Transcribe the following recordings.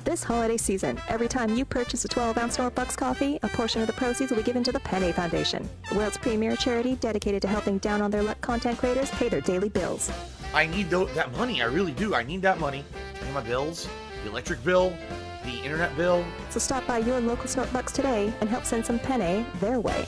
This holiday season, every time you purchase a 12-ounce SnortBucks coffee, a portion of the proceeds will be given to the Penny Foundation, the world's premier charity dedicated to helping down-on-their-luck content creators pay their daily bills. I need that money. I really do. I need that money. I need my bills, the electric bill, the internet bill. So stop by your local SnortBucks today and help send some Penny their way.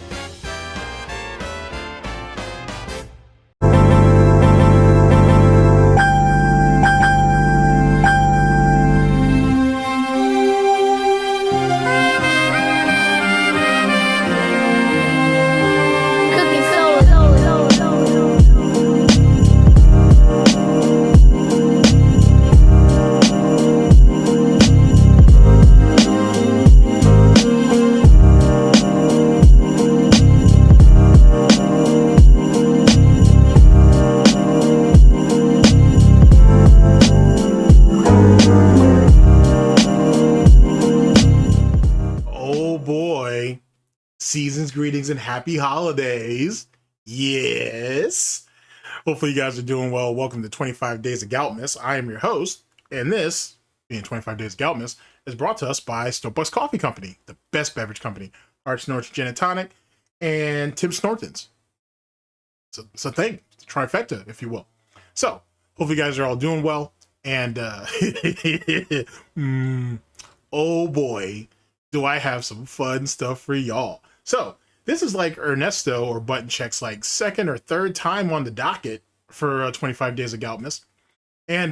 Season's greetings and happy holidays. Yes. Hopefully you guys are doing well. Welcome to 25 Days of Goutmas. I am your host, and this, being 25 Days of Goutmas, is brought to us by SnortBucks Coffee Company, the best beverage company. Art Snorts Gin and Tonic, and Tim Snortons. It's a thing. It's a trifecta, if you will. So, hopefully you guys are all doing well. And, oh boy, do I have some fun stuff for y'all. So this is like Ernesto or Button Check's like second or third time on the docket for 25 Days of Goutmas. And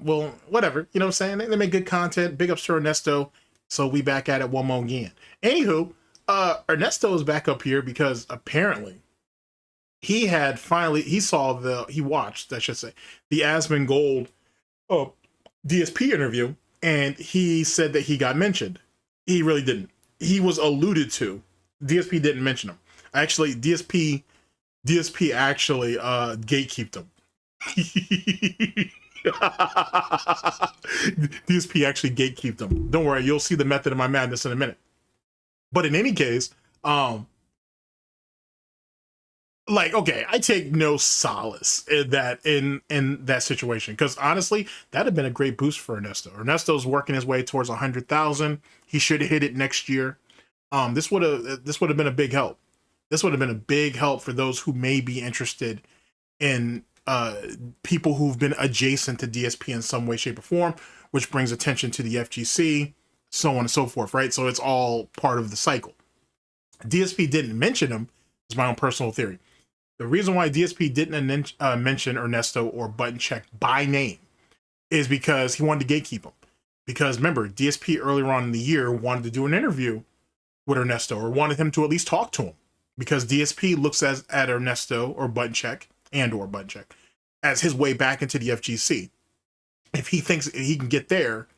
well, whatever, you know what I'm saying? They make good content. Big ups to Ernesto. So we back at it one more again. Anywho, Ernesto is back up here because apparently he watched, I should say, the Asmongold DSP interview, and he said that he got mentioned. He really didn't. He was alluded to. DSP didn't mention him. Actually, DSP actually gatekeeped him. DSP actually gatekeeped him. Don't worry, you'll see the method of my madness in a minute. But in any case, like, okay, I take no solace in that situation, because honestly, that'd have been a great boost for Ernesto. Ernesto's working his way towards 100,000. He should have hit it next year. This would have been a big help. This would have been a big help for those who may be interested in people who've been adjacent to DSP in some way, shape, or form, which brings attention to the FGC, so on and so forth, right? So it's all part of the cycle. DSP didn't mention him, is my own personal theory. The reason why DSP didn't mention Ernesto or Button Check by name is because he wanted to gatekeep him. Because remember, DSP earlier on in the year wanted to do an interview with Ernesto, or wanted him to at least talk to him, because DSP looks at Ernesto or Button Check as his way back into the FGC. If he thinks he can get there,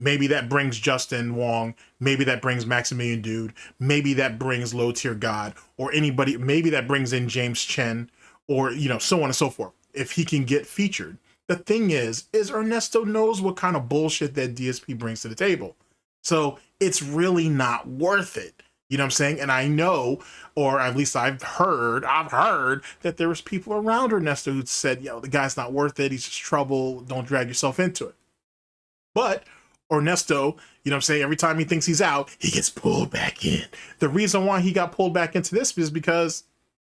maybe that brings Justin Wong, maybe that brings Maximilian Dude, maybe that brings Low Tier God, or anybody, maybe that brings in James Chen, or, you know, so on and so forth, if he can get featured. The thing is Ernesto knows what kind of bullshit that DSP brings to the table. So it's really not worth it. You know what I'm saying? And I know, or at least I've heard that there was people around Ernesto who said, yo, the guy's not worth it. He's just trouble. Don't drag yourself into it. But Ernesto, you know what I'm saying, every time he thinks he's out, he gets pulled back in. The reason why he got pulled back into this is because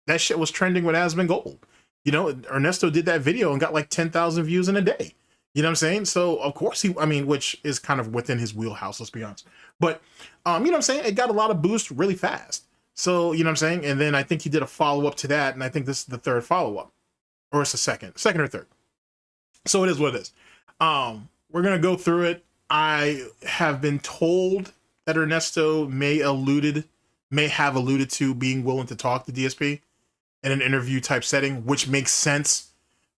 that shit was trending with Asmongold. You know, Ernesto did that video and got like 10,000 views in a day. You know what I'm saying? So of course which is kind of within his wheelhouse, let's be honest. But you know what I'm saying, it got a lot of boost really fast. So, you know what I'm saying? And then I think he did a follow-up to that, and I think this is the third follow-up. Or it's the second or third. So it is what it is. We're gonna go through it. I have been told that Ernesto may have alluded to being willing to talk to DSP in an interview type setting, which makes sense,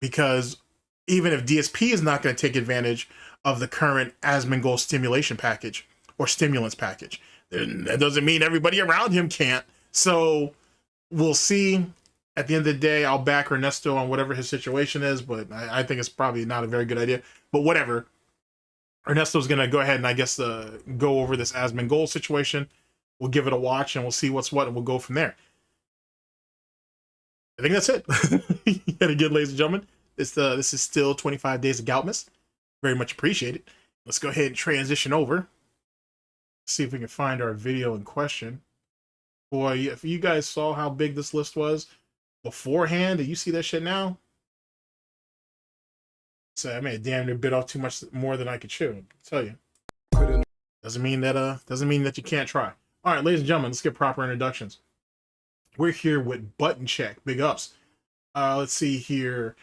because even if DSP is not going to take advantage of the current Asmongold stimulation package or stimulants package, then that doesn't mean everybody around him can't. So we'll see. At the end of the day, I'll back Ernesto on whatever his situation is, but I think it's probably not a very good idea. But whatever. Ernesto's going to go ahead and I guess go over this Asmongold situation. We'll give it a watch and we'll see what's what, and we'll go from there. I think that's it. Yet again, ladies and gentlemen, this is still 25 Days of Goutmas. Very much appreciated. let's go ahead and transition over. See if we can find our video in question. Boy, if you guys saw how big this list was beforehand, do you see that shit now? So I made a damn near bit off too much more than I could chew. I'll tell you. Doesn't mean that you can't try. All right, ladies and gentlemen, let's get proper introductions. We're here with Button Check. Big ups. Let's see here.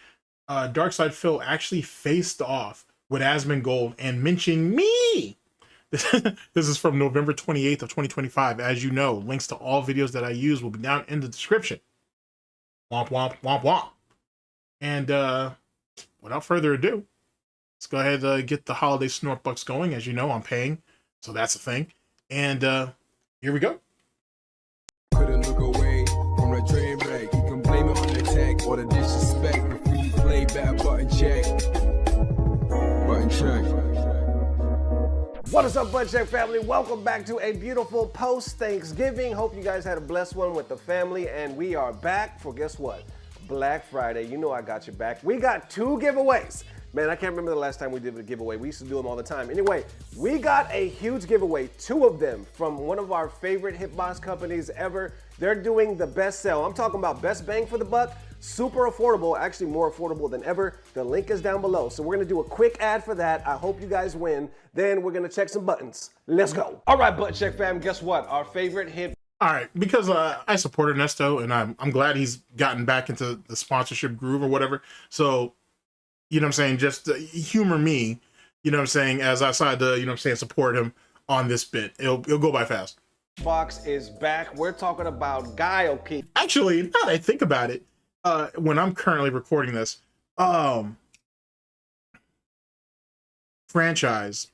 Darksydephil actually faced off with Asmongold and mentioned me. This is from November 28th of 2025. As you know, links to all videos that I use will be down in the description. Womp, womp, womp, womp. And without further ado, let's go ahead and get the holiday SnortBucks going. As you know, I'm paying, so that's a thing. And here we go. Couldn't look away from the train wreck. You can blame it on the tech or the disrespect before you play back. Button check. Button check. What is up, Button Check family? Welcome back to a beautiful post-Thanksgiving. Hope you guys had a blessed one with the family, and we are back for, guess what? Black Friday. You know I got your back. We got 2 giveaways. Man, I can't remember the last time we did a giveaway. We used to do them all the time. Anyway, we got a huge giveaway, 2 of them, from one of our favorite hitbox companies ever. They're doing the best sale. I'm talking about best bang for the buck, super affordable, actually more affordable than ever. The link is down below. So we're gonna do a quick ad for that. I hope you guys win. Then we're gonna check some buttons. Let's go. All right, Button Check fam, guess what? Our favorite hit. All right, because I support Ernesto, and I'm glad he's gotten back into the sponsorship groove or whatever. So, you know what I'm saying, just humor me, you know what I'm saying, as I decide to, you know what I'm saying, support him on this bit. It'll go by fast. Box is back. We're talking about Gatekeeping. Actually, now that I think about it, when I'm currently recording this, the franchise,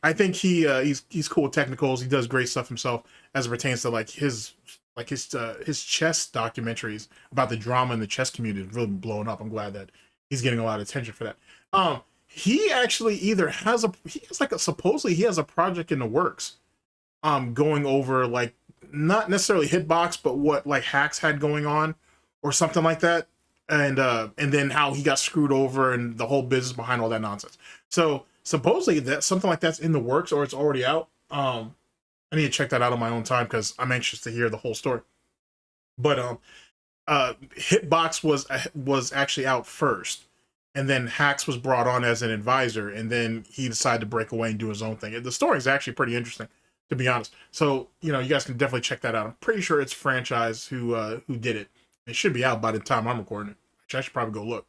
I think he's cool with technicals. He does great stuff himself as it pertains to his chess documentaries about the drama in the chess community is really blowing up. I'm glad that he's getting a lot of attention for that. He actually either supposedly he has a project in the works, going over not necessarily hitbox, but what hacks had going on or something like that. And then how he got screwed over and the whole business behind all that nonsense. So supposedly that something like that's in the works or it's already out. I need to check that out on my own time because I'm anxious to hear the whole story. But Hitbox was actually out first, and then Hacks was brought on as an advisor, and then he decided to break away and do his own thing. The story is actually pretty interesting, to be honest. So you guys can definitely check that out. I'm pretty sure it's Franchise who did it. It should be out by the time I'm recording it. I should probably go look.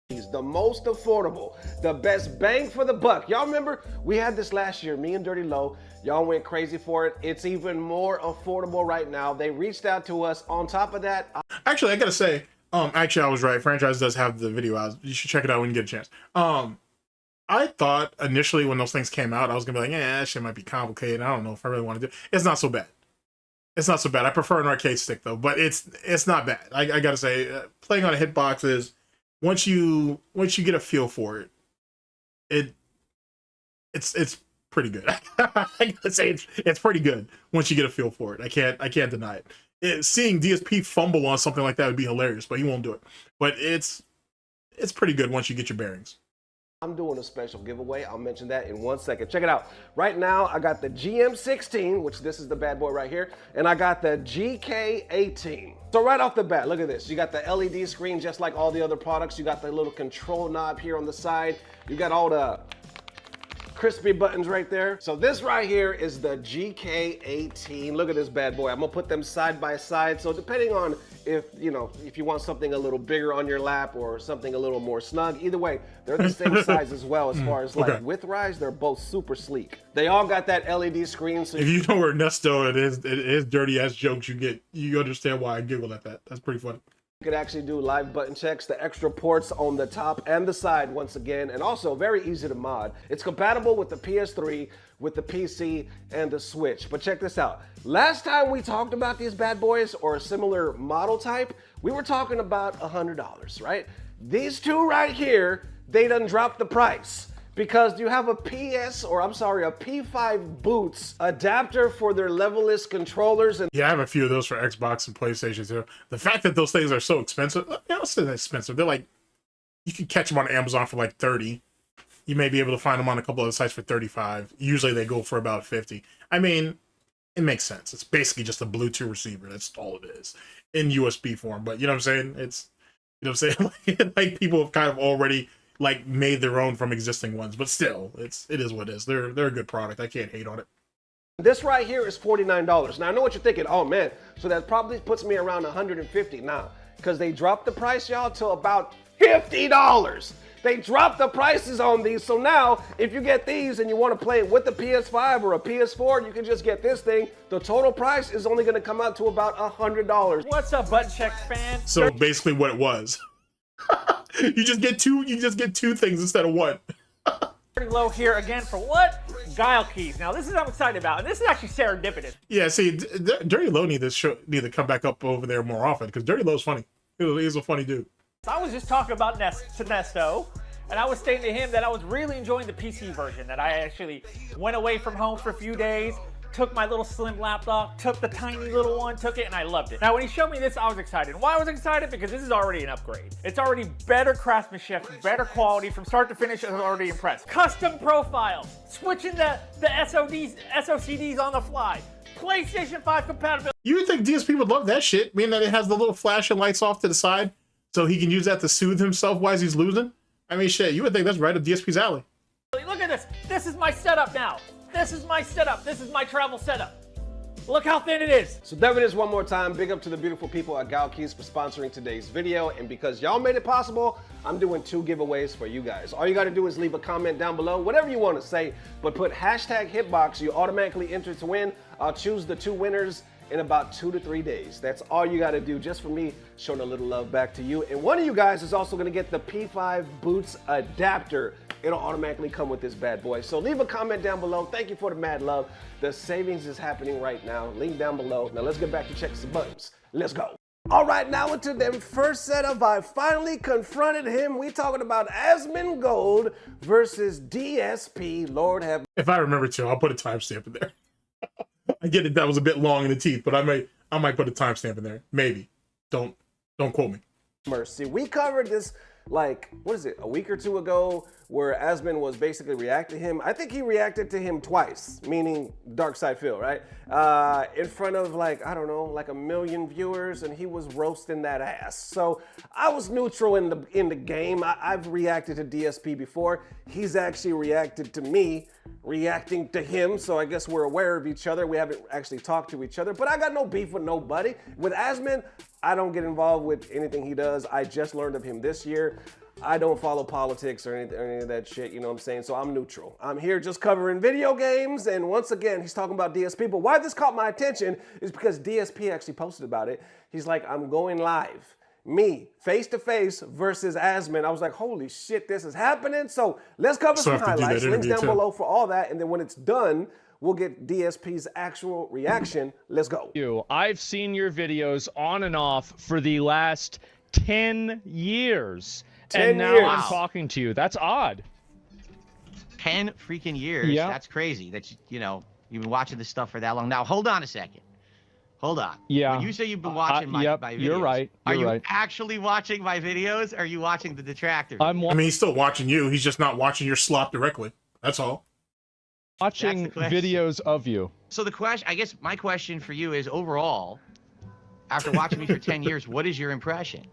He's the most affordable, the best bang for the buck. Y'all remember we had this last year, me and Dirty Low. Y'all went crazy for it. It's even more affordable right now. They reached out to us. On top of that, actually, I gotta say, actually I was right. Franchise does have the video out. You should check it out when you get a chance. I thought initially when those things came out, I was gonna be like, that shit might be complicated. I don't know if I really want to do it. It's not so bad. It's not so bad. I prefer an arcade stick though, but it's not bad. I gotta say, playing on a hitbox is once you get a feel for it, it's pretty good. I gotta say it's pretty good once you get a feel for it. I can't deny it. Seeing DSP fumble on something like that would be hilarious, but he won't do it. But it's pretty good once you get your bearings. I'm doing a special giveaway. I'll mention that in 1 second. Check it out. Right now, I got the GM16, which this is the bad boy right here, and I got the GK18. So right off the bat, look at this. You got the LED screen just like all the other products. You got the little control knob here on the side. You got all the crispy buttons right there. So this right here is the GK18. Look at this bad boy. I'm gonna put them side by side. So depending on if you want something a little bigger on your lap or something a little more snug, either way, they're the same size as well as far as width-wise. They're both super sleek. They all got that LED screen. So if you know Ernesto and his dirty ass jokes, you understand why I giggled at that. That's pretty funny. You could actually do live button checks, the extra ports on the top and the side once again, and also very easy to mod. It's compatible with the PS3, with the PC, and the Switch. But check this out. Last time we talked about these bad boys or a similar model type, we were talking about $100, right? These two right here, they done dropped the price. Because you have a P5 Boots adapter for their level-less controllers. And yeah, I have a few of those for Xbox and PlayStation too. The fact that those things are so expensive, it's expensive. They're like, you can catch them on Amazon for like 30. You may be able to find them on a couple of sites for 35. Usually they go for about 50. I mean, it makes sense. It's basically just a Bluetooth receiver. That's all it is in USB form. But you know what I'm saying? It's, you know what I'm saying? Like people have kind of already like made their own from existing ones, but still, it is what it is. They're a good product. I can't hate on it. This right here is $49. Now I know what you're thinking. Oh man, so that probably puts me around $150 now, because they dropped the price, y'all, to about $50. They dropped the prices on these, so now if you get these and you want to play it with the PS5 or a PS4, you can just get this thing. The total price is only going to come out to about $100. What's up, Button Check fan? So basically, what it was, you just get two things instead of one. Pretty low here again for what? Guile keys. Now this is what I'm excited about, and this is actually serendipitous. Yeah, see, Dirty Low need to come back up over there more often because Dirty Low's funny. He's a funny dude. I was just talking about to Nesto, and I was stating to him that I was really enjoying the PC version, that I actually went away from home for a few days, took my little slim laptop, took the tiny little one, took it, and I loved it. Now, when he showed me this, I was excited. Why was I excited? Because this is already an upgrade. It's already better craftsmanship, better quality, from start to finish. I was already impressed. Custom profiles, switching the SOCDs on the fly, PlayStation 5 compatibility. You would think DSP would love that shit, meaning that it has the little flashing lights off to the side, so he can use that to soothe himself while he's losing. I mean, shit, you would think that's right up DSP's alley. Look at this. This is my setup now. This is my setup. This is my travel setup. Look how thin it is. So there it is one more time. Big up to the beautiful people at Gatekeeping for sponsoring today's video. And because y'all made it possible, I'm doing 2 giveaways for you guys. All you got to do is leave a comment down below, whatever you want to say, but put hashtag Hitbox. You automatically enter to win. I'll choose the 2 winners in about 2 to 3 days. That's all you got to do, just for me showing a little love back to you. And one of you guys is also going to get the P5 Boots adapter. It'll automatically come with this bad boy. So leave a comment down below. Thank you for the mad love. The savings is happening right now. Link down below. Now let's get back to checking some buttons. Let's go. All right, now into them first setup. I finally confronted him. We talking about Asmongold versus DSP. Lord have. If I remember to, I'll put a timestamp in there. I get it. That was a bit long in the teeth, but I might put a timestamp in there. Maybe. Don't quote me. Mercy. We covered this like, what is it, a week or 2 ago, where Asmon was basically reacting to him. I think he reacted to him twice, meaning Darksydephil, right? In front of like, I don't know, like 1 million viewers, and he was roasting that ass. So I was neutral in the game. I've reacted to DSP before. He's actually reacted to me, reacting to him. So I guess we're aware of each other. We haven't actually talked to each other, but I got no beef with nobody. With Asmon, I don't get involved with anything he does. I just learned of him this year. I don't follow politics or any of that shit, you know what I'm saying? So I'm neutral. I'm here just covering video games, and once again, he's talking about DSP. But why this caught my attention is because DSP actually posted about it. He's like, I'm going live. Me, face-to-face versus Asmon. I was like, holy shit, this is happening. So let's cover some highlights. Links down below for all that, and then when it's done, we'll get DSP's actual reaction. Let's go. I've seen your videos on and off for the last 10 years. 10 and now years. I'm talking to you. That's odd. 10 freaking years. Yeah. That's crazy that, you know, you've been watching this stuff for that long. Now, hold on a second. Hold on. Yeah. When you say you've been watching my videos, you're right. Are you right. actually watching my videos, or are you watching the detractors? I mean, he's still watching you. He's just not watching your slop directly. That's all. Watching videos of you. So the question, I guess my question for you is, overall, after watching me for 10 years, what is your impression?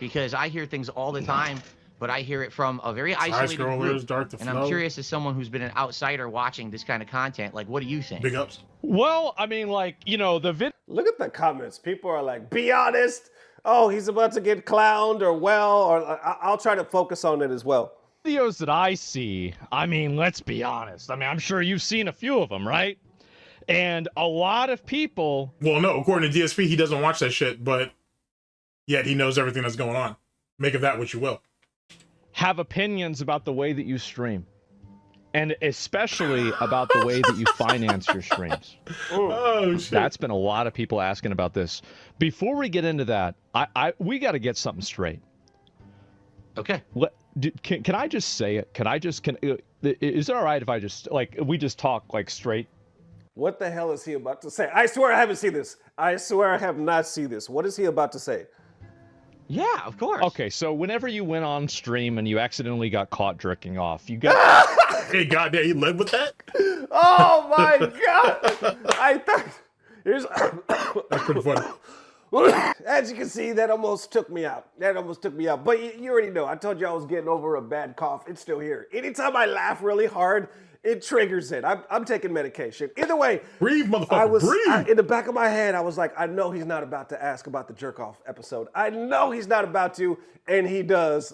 Because I hear things all the time, but I hear it from a very isolated group. And I'm curious, as someone who's been an outsider watching this kind of content, like, what do you think? Big ups. Well, I mean, like, you know, the video. Look at the comments. People are like, be honest. Oh, he's about to get clowned, or I'll try to focus on it as well. Videos that I see, I mean, let's be honest. I mean, I'm sure you've seen a few of them, right? And a lot of people. Well, no, according to DSP, he doesn't watch that shit, but yet he knows everything that's going on. Make of that what you will. Have opinions about the way that you stream. And especially about the way that you finance your streams. Oh, shit. That's been a lot of people asking about this. Before we get into that, we got to get something straight. Okay. Can I just say it? Is it all right if I just, like, we just talk, like, straight? What the hell is he about to say? I swear I haven't seen this. I swear I have not seen this. What is he about to say? Yeah, of course. Okay, so whenever you went on stream and you accidentally got caught jerking off, you got... Hey, goddamn, you live with that? Oh my god! I thought here's That's pretty funny. as you can see, that almost took me out. That almost took me out. But you already know. I told you I was getting over a bad cough. It's still here. Anytime I laugh really hard, it triggers it. I'm taking medication. Either way, breathe, motherfucker. Breathe. In the back of my head, I was like, I know he's not about to ask about the jerk off episode. I know he's not about to, and he does.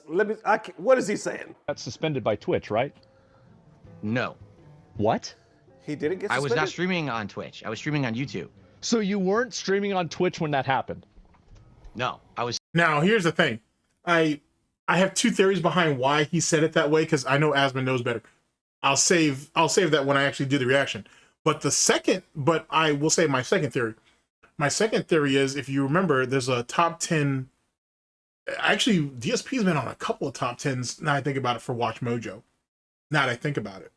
What is he saying? Got suspended by Twitch, right? No. What? He didn't get suspended? I was not streaming on Twitch. I was streaming on YouTube. So you weren't streaming on Twitch when that happened? No, I was. Now, here's the thing. I have two theories behind why he said it that way, because I know Asmon knows better. I'll save that when I actually do the reaction. But I will say my second theory. My second theory is, if you remember, there's a top 10. Actually, DSP's been on a couple of top 10s, now I think about it, for Watch Mojo. Now that I think about it.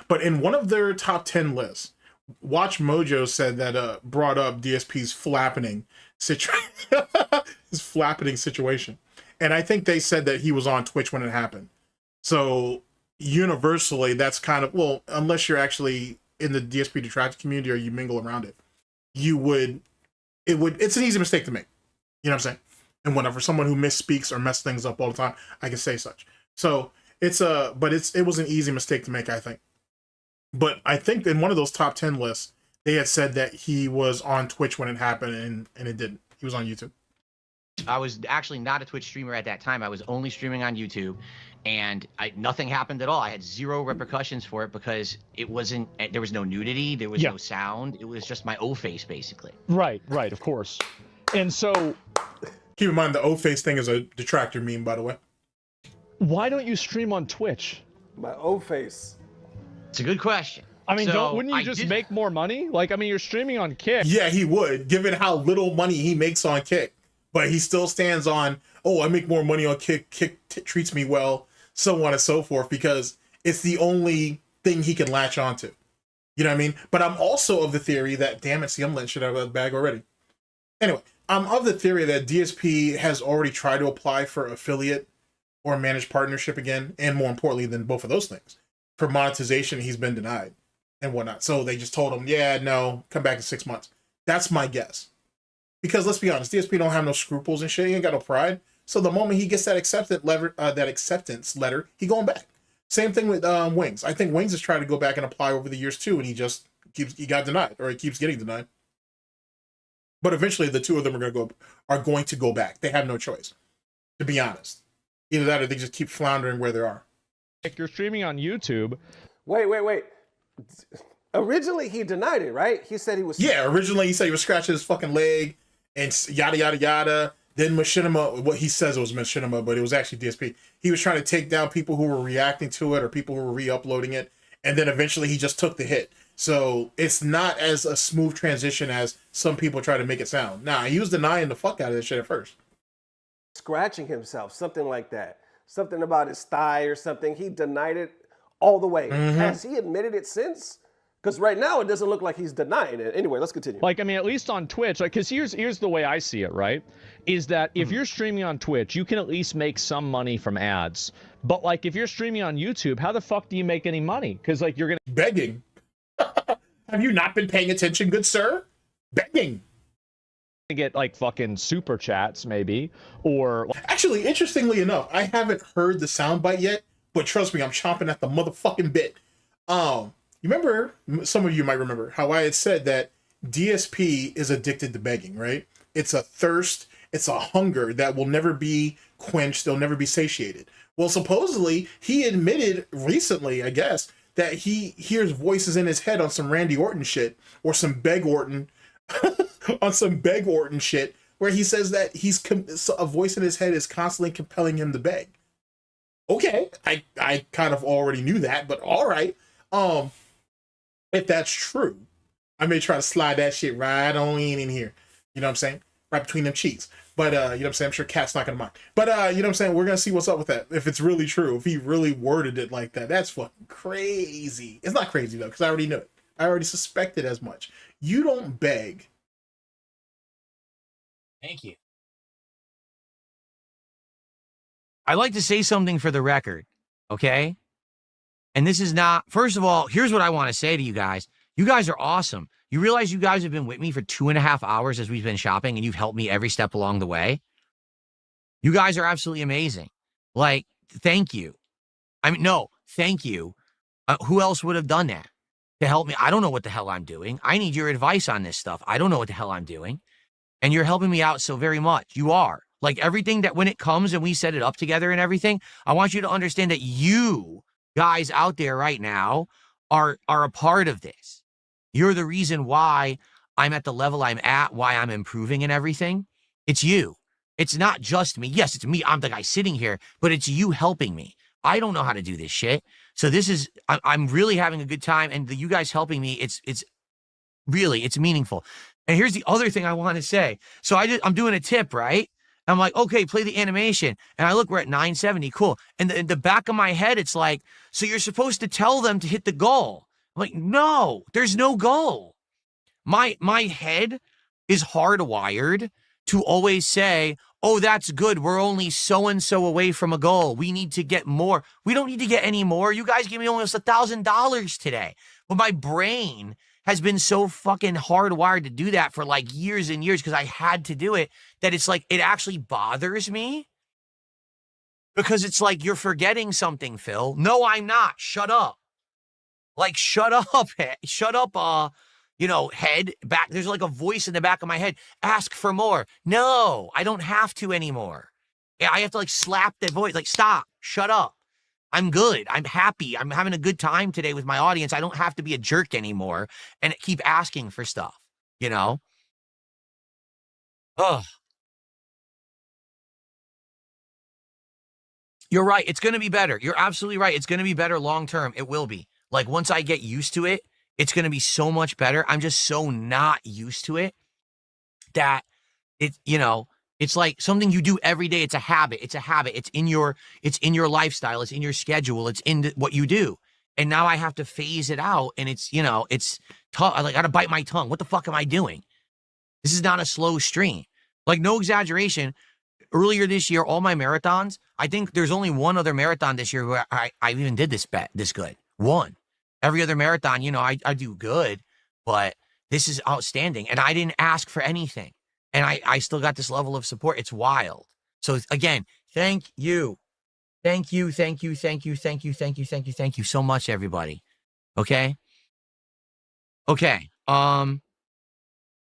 But in one of their top 10 lists, Watch Mojo said that brought up DSP's flappening situation. And I think they said that he was on Twitch when it happened. So universally, that's kind of, well, unless you're actually in the DSP detractor community or you mingle around it, it's an easy mistake to make. You know what I'm saying? And whenever someone who misspeaks or messes things up all the time, I can say such. So it was an easy mistake to make, I think. But I think in one of those top 10 lists, they had said that he was on Twitch when it happened, and it didn't. He was on YouTube. I was actually not a Twitch streamer at that time. I was only streaming on YouTube, and nothing happened at all. I had zero repercussions for it because there was no nudity, there was no sound. It was just my O-face, basically. Right, of course. And so... Keep in mind, the O-face thing is a detractor meme, by the way. Why don't you stream on Twitch? My O-face. It's a good question. I mean, wouldn't you just make more money? Like, I mean, you're streaming on Kick. Yeah, he would, given how little money he makes on Kick. But he still stands on, oh, I make more money on Kick. Kick treats me well, so on and so forth, because it's the only thing he can latch onto. You know what I mean? But I'm also of the theory that, damn it, see, I'm letting shit out of the bag already. Anyway, I'm of the theory that DSP has already tried to apply for affiliate or managed partnership again, and more importantly than both of those things. For monetization, he's been denied and whatnot. So they just told him, yeah, no, come back in 6 months. That's my guess. Because let's be honest, DSP don't have no scruples and shit. He ain't got no pride. So the moment he gets that acceptance letter, he going back. Same thing with Wings. I think Wings has tried to go back and apply over the years too, and he got denied, or he keeps getting denied. But eventually, the two of them are going to go back. They have no choice, to be honest. Either that, or they just keep floundering where they are. If you're streaming on YouTube. Wait. Originally, he denied it, right? He said he was... Yeah, originally he said he was scratching his fucking leg and yada, yada, yada. Then Machinima, what he says it was Machinima, but it was actually DSP. He was trying to take down people who were reacting to it or people who were re-uploading it. And then eventually he just took the hit. So it's not as a smooth transition as some people try to make it sound. Nah, he was denying the fuck out of this shit at first. Scratching himself, something like that. Something about his thigh or something. He denied it all the way. Mm-hmm. Has he admitted it since? Because right now it doesn't look like he's denying it. Anyway, let's continue. Like, I mean, at least on Twitch, like, because here's the way I see it, right? Is that if you're streaming on Twitch, you can at least make some money from ads. But like, if you're streaming on YouTube, how the fuck do you make any money? Because like, you're gonna begging. Have you not been paying attention, good sir? Begging. Get like fucking super chats maybe, or actually, interestingly enough, I haven't heard the soundbite yet, but trust me, I'm chomping at the motherfucking bit. You remember, some of you might remember how I had said that DSP is addicted to begging, right? It's a thirst, it's a hunger that will never be quenched, they'll never be satiated. Well, supposedly he admitted recently, I guess, that he hears voices in his head on some Randy Orton shit or some Beg Orton on some Beg Orton shit, where he says that a voice in his head is constantly compelling him to beg. Okay, I kind of already knew that, but all right. If that's true, I may try to slide that shit right on in here. You know what I'm saying? Right between them cheeks. But, you know what I'm saying? I'm sure Cat's not gonna mind. But, you know what I'm saying? We're gonna see what's up with that. If it's really true, if he really worded it like that, that's fucking crazy. It's not crazy, though, because I already knew it. I already suspected as much. You don't beg. Thank you. I like to say something for the record, okay? And this is not, first of all, here's what I want to say to you guys. You guys are awesome. You realize you guys have been with me for 2.5 hours as we've been shopping, and you've helped me every step along the way. You guys are absolutely amazing. Like, thank you. I mean, no, thank you. Who else would have done that to help me? I don't know what the hell I'm doing. I need your advice on this stuff. I don't know what the hell I'm doing. And you're helping me out so very much. You are. Like, everything that when it comes and we set it up together and everything, I want you to understand that you guys out there right now are a part of this. You're the reason why I'm at the level I'm at, why I'm improving and everything. It's you. It's not just me. Yes, it's me. I'm the guy sitting here, but it's you helping me. I don't know how to do this shit. So this is, I'm really having a good time, and you guys helping me, it's really, it's meaningful. And here's the other thing I want to say. So I'm doing a tip, right? I'm like, okay, play the animation. And I look, we're at 970, cool. And in the back of my head, it's like, so you're supposed to tell them to hit the goal. I'm like, no, there's no goal. My head is hardwired to always say, oh, that's good. We're only so-and-so away from a goal. We need to get more. We don't need to get any more. You guys gave me almost $1,000 today. But my brain has been so fucking hardwired to do that for like years and years because I had to do it, that it's like, it actually bothers me. Because it's like, you're forgetting something, Phil. No, I'm not. Shut up. Like, shut up. Shut up, you know, head back. There's like a voice in the back of my head. Ask for more. No, I don't have to anymore. I have to like slap that voice. Like, stop, shut up. I'm good. I'm happy. I'm having a good time today with my audience. I don't have to be a jerk anymore and keep asking for stuff, you know? Ugh. You're right. It's going to be better. You're absolutely right. It's going to be better long term. It will be. Like, once I get used to it, it's going to be so much better. I'm just so not used to it that it, you know, it's like something you do every day. It's a habit. It's a habit. It's in your lifestyle. It's in your schedule. It's in what you do. And now I have to phase it out. And it's, you know, it's tough. I got to bite my tongue. What the fuck am I doing? This is not a slow stream. Like, no exaggeration. Earlier this year, all my marathons, I think there's only one other marathon this year where I even did this good. One. Every other marathon, you know, I do good, but this is outstanding. And I didn't ask for anything. And I still got this level of support. It's wild. So again, thank you. Thank you, thank you, thank you, thank you, thank you, thank you, thank you so much, everybody. Okay? Okay.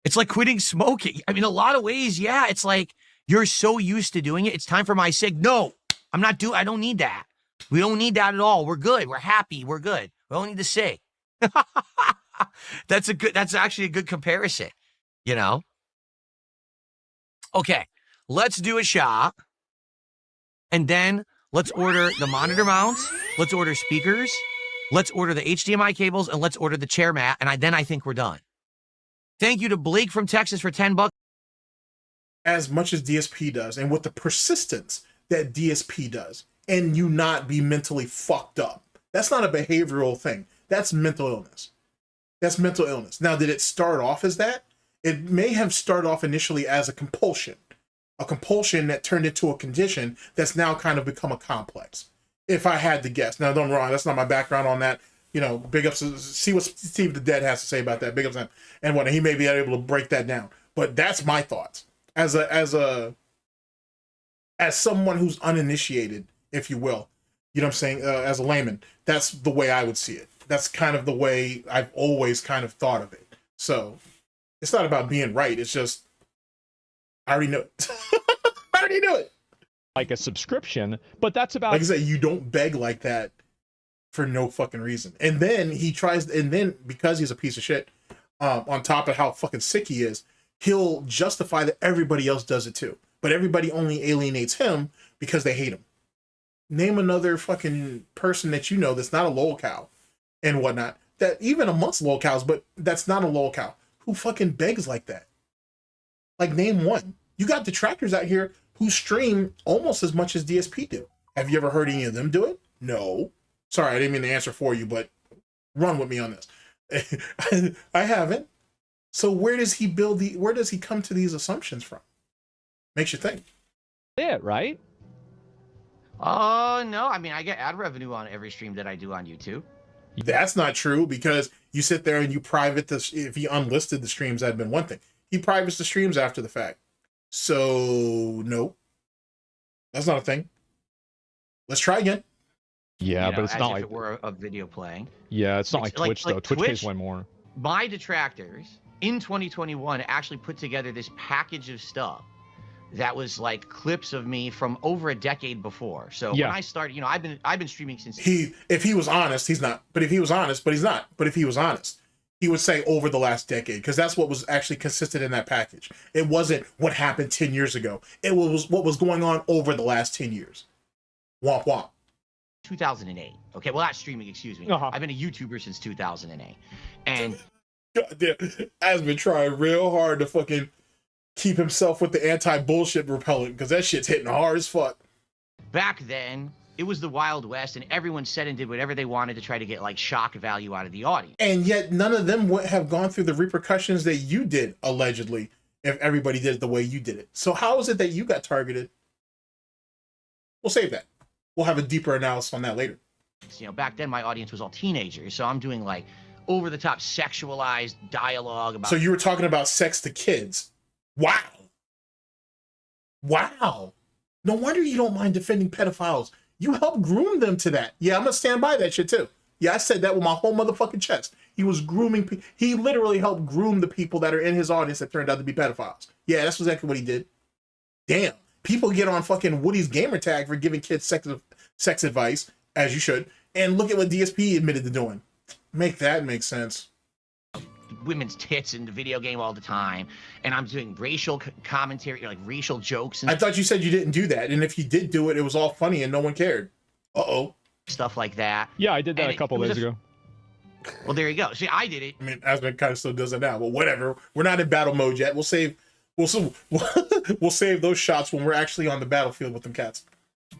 It's like quitting smoking. I mean, a lot of ways, yeah. It's like you're so used to doing it. It's time for my cig. No, I don't need that. We don't need that at all. We're good. We're happy. We're good. We don't need to cig. That's actually a good comparison, you know? Okay, let's do a shop. And then let's order the monitor mounts. Let's order speakers. Let's order the HDMI cables, and let's order the chair mat. And then I think we're done. Thank you to Blake from Texas for $10. As much as DSP does, and with the persistence that DSP does, and you not be mentally fucked up. That's not a behavioral thing. That's mental illness. That's mental illness. Now, did it start off as that? It may have started off initially as a compulsion that turned into a condition that's now kind of become a complex, if I had to guess. Now, don't get me wrong, that's not my background on that. You know, big ups, see what Steve the Dead has to say about that. Big ups, and what he may be able to break that down. But that's my thoughts as someone who's uninitiated, if you will. You know what I'm saying? As a layman, that's the way I would see it. That's kind of the way I've always kind of thought of it. So it's not about being right. It's just, I already know it. I already knew it. Like a subscription, but that's about... Like I said, you don't beg like that for no fucking reason. And then he tries, and then because he's a piece of shit, on top of how fucking sick he is, he'll justify that everybody else does it too. But everybody only alienates him because they hate him. Name another fucking person that you know that's not a lolcow and whatnot, that even amongst lolcows, but that's not a lolcow, who fucking begs like that. Like, name one. You got detractors out here who stream almost as much as DSP do. Have you ever heard any of them do it? No. Sorry, I didn't mean to answer for you, but run with me on this. I haven't. So where does he come to these assumptions from? Makes you think. It, right? No. I mean, I get ad revenue on every stream that I do on YouTube. That's not true, because you sit there and you private this. If he unlisted the streams, that'd been one thing. He privates the streams after the fact. So no, that's not a thing. Let's try again. Yeah, but it's as not if like it were a video playing. Yeah, it's not like Twitch though. Twitch pays way more. My detractors in 2021 actually put together this package of stuff that was like clips of me from over a decade before. So when I started, I've been streaming since if he was honest, he's not. But if he was honest, but he's not. But if he was honest, he would say over the last decade, because that's what was actually consistent in that package. It wasn't what happened 10 years ago. It was what was going on over the last 10 years. Womp womp. 2008. Okay, well, not streaming, excuse me. I've been a YouTuber since 2008. And goddamn, has been trying real hard to fucking keep himself with the anti-bullshit repellent, because that shit's hitting hard as fuck. Back then, it was the Wild West, and everyone said and did whatever they wanted to try to get like shock value out of the audience. And yet none of them would have gone through the repercussions that you did, allegedly, if everybody did it the way you did it. So how is it that you got targeted? We'll save that. We'll have a deeper analysis on that later. Back then my audience was all teenagers, so I'm doing like over-the-top sexualized dialogue about... So you were talking about sex to kids. Wow. Wow. No wonder you don't mind defending pedophiles. You helped groom them to that. Yeah, I'm gonna stand by that shit too. Yeah, I said that with my whole motherfucking chest. He was grooming he literally helped groom the people that are in his audience that turned out to be pedophiles. Yeah, that's exactly what he did. Damn. People get on fucking Woody's gamer tag for giving kids sex advice, as you should, and look at what DSP admitted to doing. Make that make sense. Women's tits in the video game all the time, and I'm doing racial commentary, like racial jokes. And I thought you said you didn't do that, and if you did do it, it was all funny and no one cared. Uh-oh. Stuff like that. Yeah, I did that a couple days ago. Well, there you go. See, I did it. I mean, Asmon kind of still does it now, but whatever. We're not in battle mode yet. We'll save those shots when we're actually on the battlefield with them cats.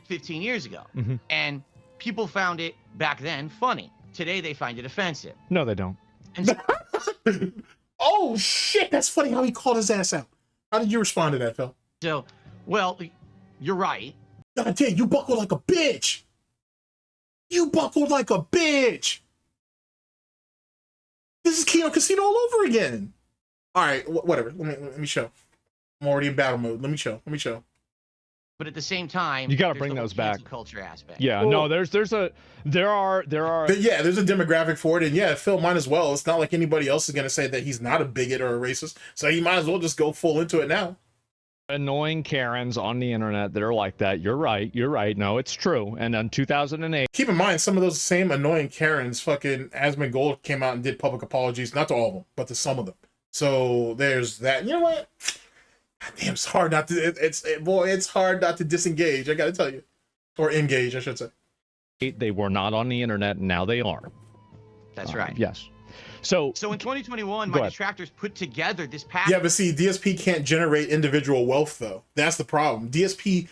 15 years ago. And people found it back then funny. Today they find it offensive. No, they don't. And so, oh shit, that's funny how he called his ass out. How did you respond to that, Phil? So, well, you're right. God damn, you buckled like a bitch. You buckled like a bitch. This is Kino Casino all over again. All right, whatever. Let me show. I'm already in battle mode. Let me show. But at the same time, you got to bring those back. Culture aspect. Yeah, no, there are. Yeah, there's a demographic for it, and yeah, Phil might as well. It's not like anybody else is gonna say that he's not a bigot or a racist, so he might as well just go full into it now. Annoying Karens on the internet that are like that. You're right. No, it's true. And in 2008, keep in mind some of those same annoying Karens. Fucking Asmongold came out and did public apologies, not to all of them, but to some of them. So there's that. You know what? Damn, it's hard not to. It's hard not to disengage. I gotta tell you, or engage, I should say. They were not on the internet, and now they are. That's right. Yes. So in 2021, my detractors put together this package. Yeah, but see, DSP can't generate individual wealth though. That's the problem. DSP,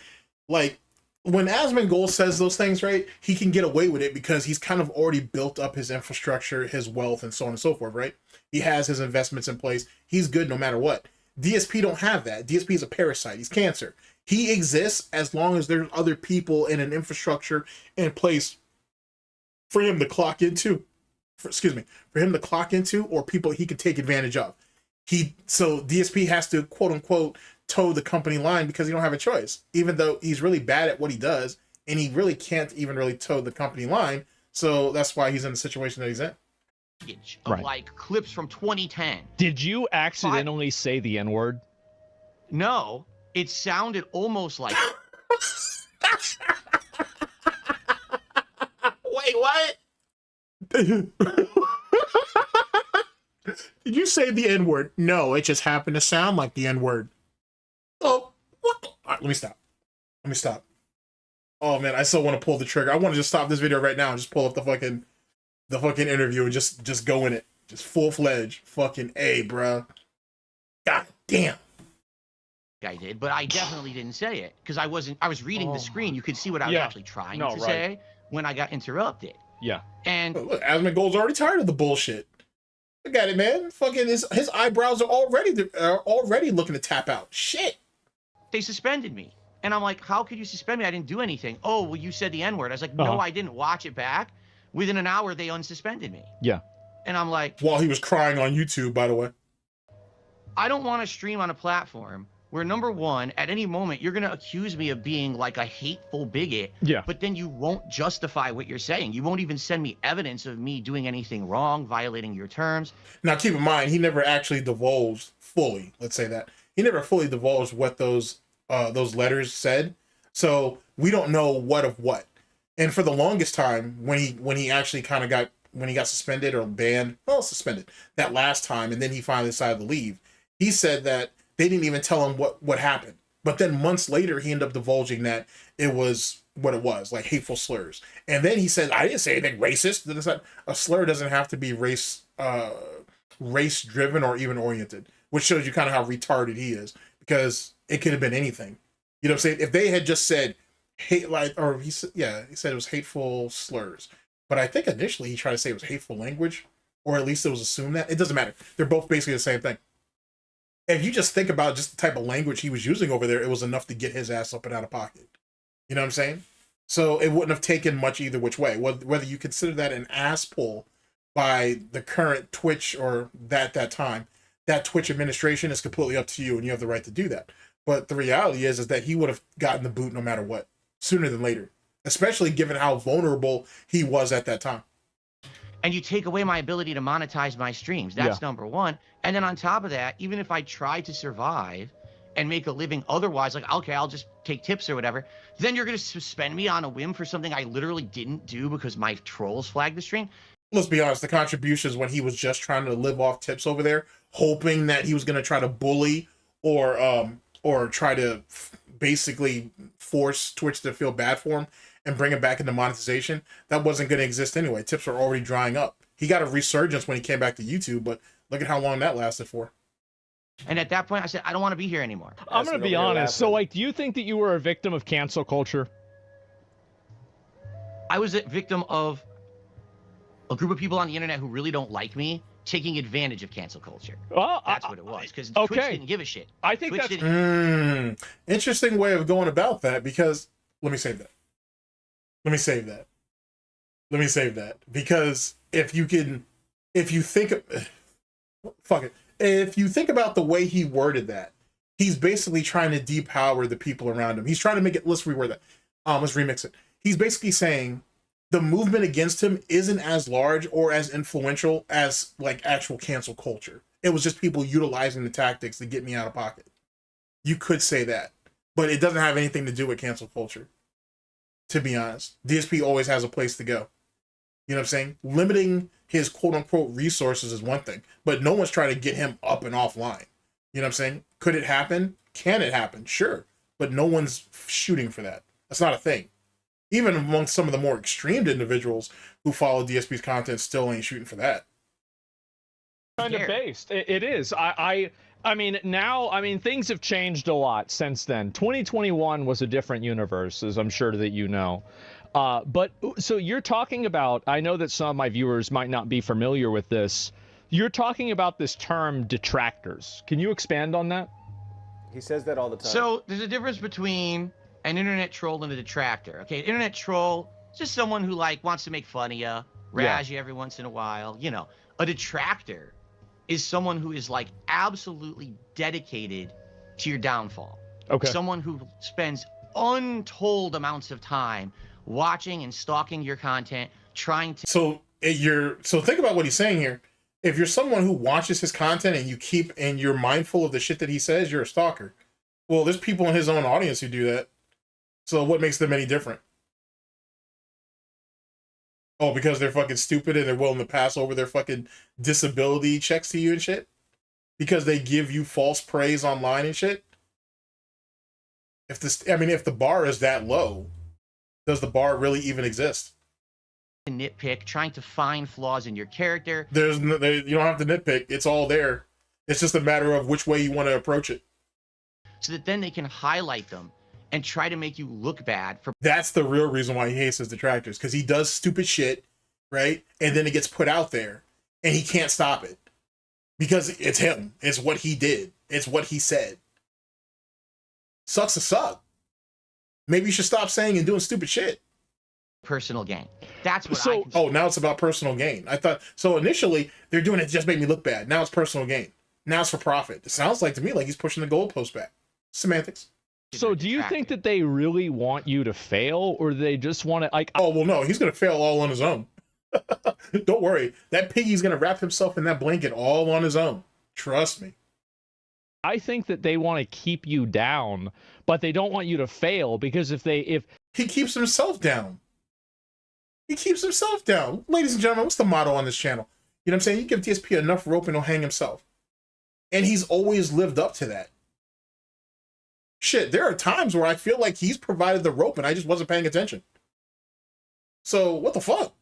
like, when Asmongold says those things, right? He can get away with it because he's kind of already built up his infrastructure, his wealth, and so on and so forth, right? He has his investments in place. He's good no matter what. DSP don't have that. DSP is a parasite. He's cancer. He exists as long as there's other people in an infrastructure in place for him to clock into. For him to clock into, or people he can take advantage of. So DSP has to quote unquote toe the company line because he don't have a choice. Even though he's really bad at what he does, and he really can't even really toe the company line. So that's why he's in the situation that he's in. Of like clips from 2010. Did you accidentally say the N-word? No, it sounded almost like. Wait, what? Did you say the N-word? No, it just happened to sound like the N-word. Oh, what? All right, let me stop. Oh man, I still want to pull the trigger. I want to just stop this video right now and just pull up the fucking interview and just go in it. Just full-fledged fucking A, bro. God damn. I did, but I definitely didn't say it because I was reading the screen. You could see what I was actually trying to say when I got interrupted. Yeah. And look, Asmongold's already tired of the bullshit. Look at it, man. Fucking his eyebrows are already looking to tap out. Shit. They suspended me. And I'm like, how could you suspend me? I didn't do anything. Oh, well, you said the N-word. I was like, no, I didn't. Watch it back. Within an hour, they unsuspended me. Yeah. And I'm like, while he was crying on YouTube, by the way. I don't want to stream on a platform where, number one, at any moment, you're going to accuse me of being like a hateful bigot. Yeah. But then you won't justify what you're saying. You won't even send me evidence of me doing anything wrong, violating your terms. Now, keep in mind, he never actually divulged fully. Let's say that he never fully divulged what those letters said. So we don't know what of what. And for the longest time, when he actually kind of got suspended or banned, well, suspended that last time, and then he finally decided to leave. He said that they didn't even tell him what happened. But then months later, he ended up divulging that it was what it was, like hateful slurs. And then he said, I didn't say anything racist. A slur doesn't have to be race driven or even oriented, which shows you kind of how retarded he is, because it could have been anything. You know what I'm saying? If they had just said hate, like, or he said it was hateful slurs. But I think initially he tried to say it was hateful language, or at least it was assumed that. It doesn't matter. They're both basically the same thing. If you just think about just the type of language he was using over there, it was enough to get his ass up and out of pocket. You know what I'm saying? So it wouldn't have taken much either which way. Whether you consider that an ass pull by the current Twitch or that time, that Twitch administration is completely up to you, and you have the right to do that. But the reality is that he would have gotten the boot no matter what, sooner than later, especially given how vulnerable he was at that time. And you take away my ability to monetize my streams. That's number one. And then on top of that, even if I try to survive and make a living otherwise, like, okay, I'll just take tips or whatever, then you're going to suspend me on a whim for something I literally didn't do because my trolls flagged the stream. Let's be honest, the contributions when he was just trying to live off tips over there, hoping that he was going to try to bully or try to basically force Twitch to feel bad for him and bring it back into monetization, that wasn't going to exist anyway. Tips were already drying up. He got a resurgence when he came back to YouTube, but look at how long that lasted for. And at that point, I said, I don't want to be here anymore. I'm going to be honest. So, like, do you think that you were a victim of cancel culture? I was a victim of a group of people on the internet who really don't like me taking advantage of cancel culture. Well, that's what it was, because Twitch didn't give a shit. I think Twitch that's interesting way of going about that, because let me save that. Because if you think about the way he worded that, he's basically trying to depower the people around him. He's trying to make it, let's reword that. Let's remix it. He's basically saying the movement against him isn't as large or as influential as like actual cancel culture. It was just people utilizing the tactics to get me out of pocket. You could say that, but it doesn't have anything to do with cancel culture. To be honest, DSP always has a place to go. You know what I'm saying? Limiting his quote unquote resources is one thing, but no one's trying to get him up and offline. You know what I'm saying? Could it happen? Can it happen? Sure. But no one's shooting for that. That's not a thing. Even among some of the more extreme individuals who follow DSP's content still ain't shooting for that. Kind of based. It is. I mean, now, I mean, things have changed a lot since then. 2021 was a different universe, as I'm sure that you know. But so you're talking about, I know that some of my viewers might not be familiar with this. You're talking about this term detractors. Can you expand on that? He says that all the time. So there's a difference between an internet troll and a detractor. Okay, an internet troll is just someone who like wants to make fun of you, razz you every once in a while. You know, a detractor is someone who is like absolutely dedicated to your downfall. Okay. Someone who spends untold amounts of time watching and stalking your content, trying to. So think about what he's saying here. If you're someone who watches his content and you're mindful of the shit that he says, you're a stalker. Well, there's people in his own audience who do that. So what makes them any different? Oh, because they're fucking stupid and they're willing to pass over their fucking disability checks to you and shit? Because they give you false praise online and shit? If the bar is that low, does the bar really even exist? Nitpick, trying to find flaws in your character. You don't have to nitpick. It's all there. It's just a matter of which way you want to approach it. So that then they can highlight them and try to make you look bad for. That's the real reason why he hates his detractors, because he does stupid shit, right? And then it gets put out there and he can't stop it because it's him. It's what he did. It's what he said. Sucks to suck. Maybe you should stop saying and doing stupid shit. Personal gain. That's what So- I Oh, now it's about personal gain. I thought so initially they're doing it to just make me look bad. Now it's personal gain. Now it's for profit. It sounds like to me like he's pushing the goalpost back. Semantics. So do you think that they really want you to fail, or do they just want to like? Oh well, no, he's gonna fail all on his own. Don't worry, that piggy's gonna wrap himself in that blanket all on his own. Trust me. I think that they want to keep you down, but they don't want you to fail, because if He keeps himself down. He keeps himself down. Ladies and gentlemen, what's the motto on this channel? You know what I'm saying? You give DSP enough rope and he'll hang himself. And he's always lived up to that. Shit, there are times where I feel like he's provided the rope and I just wasn't paying attention. So, what the fuck?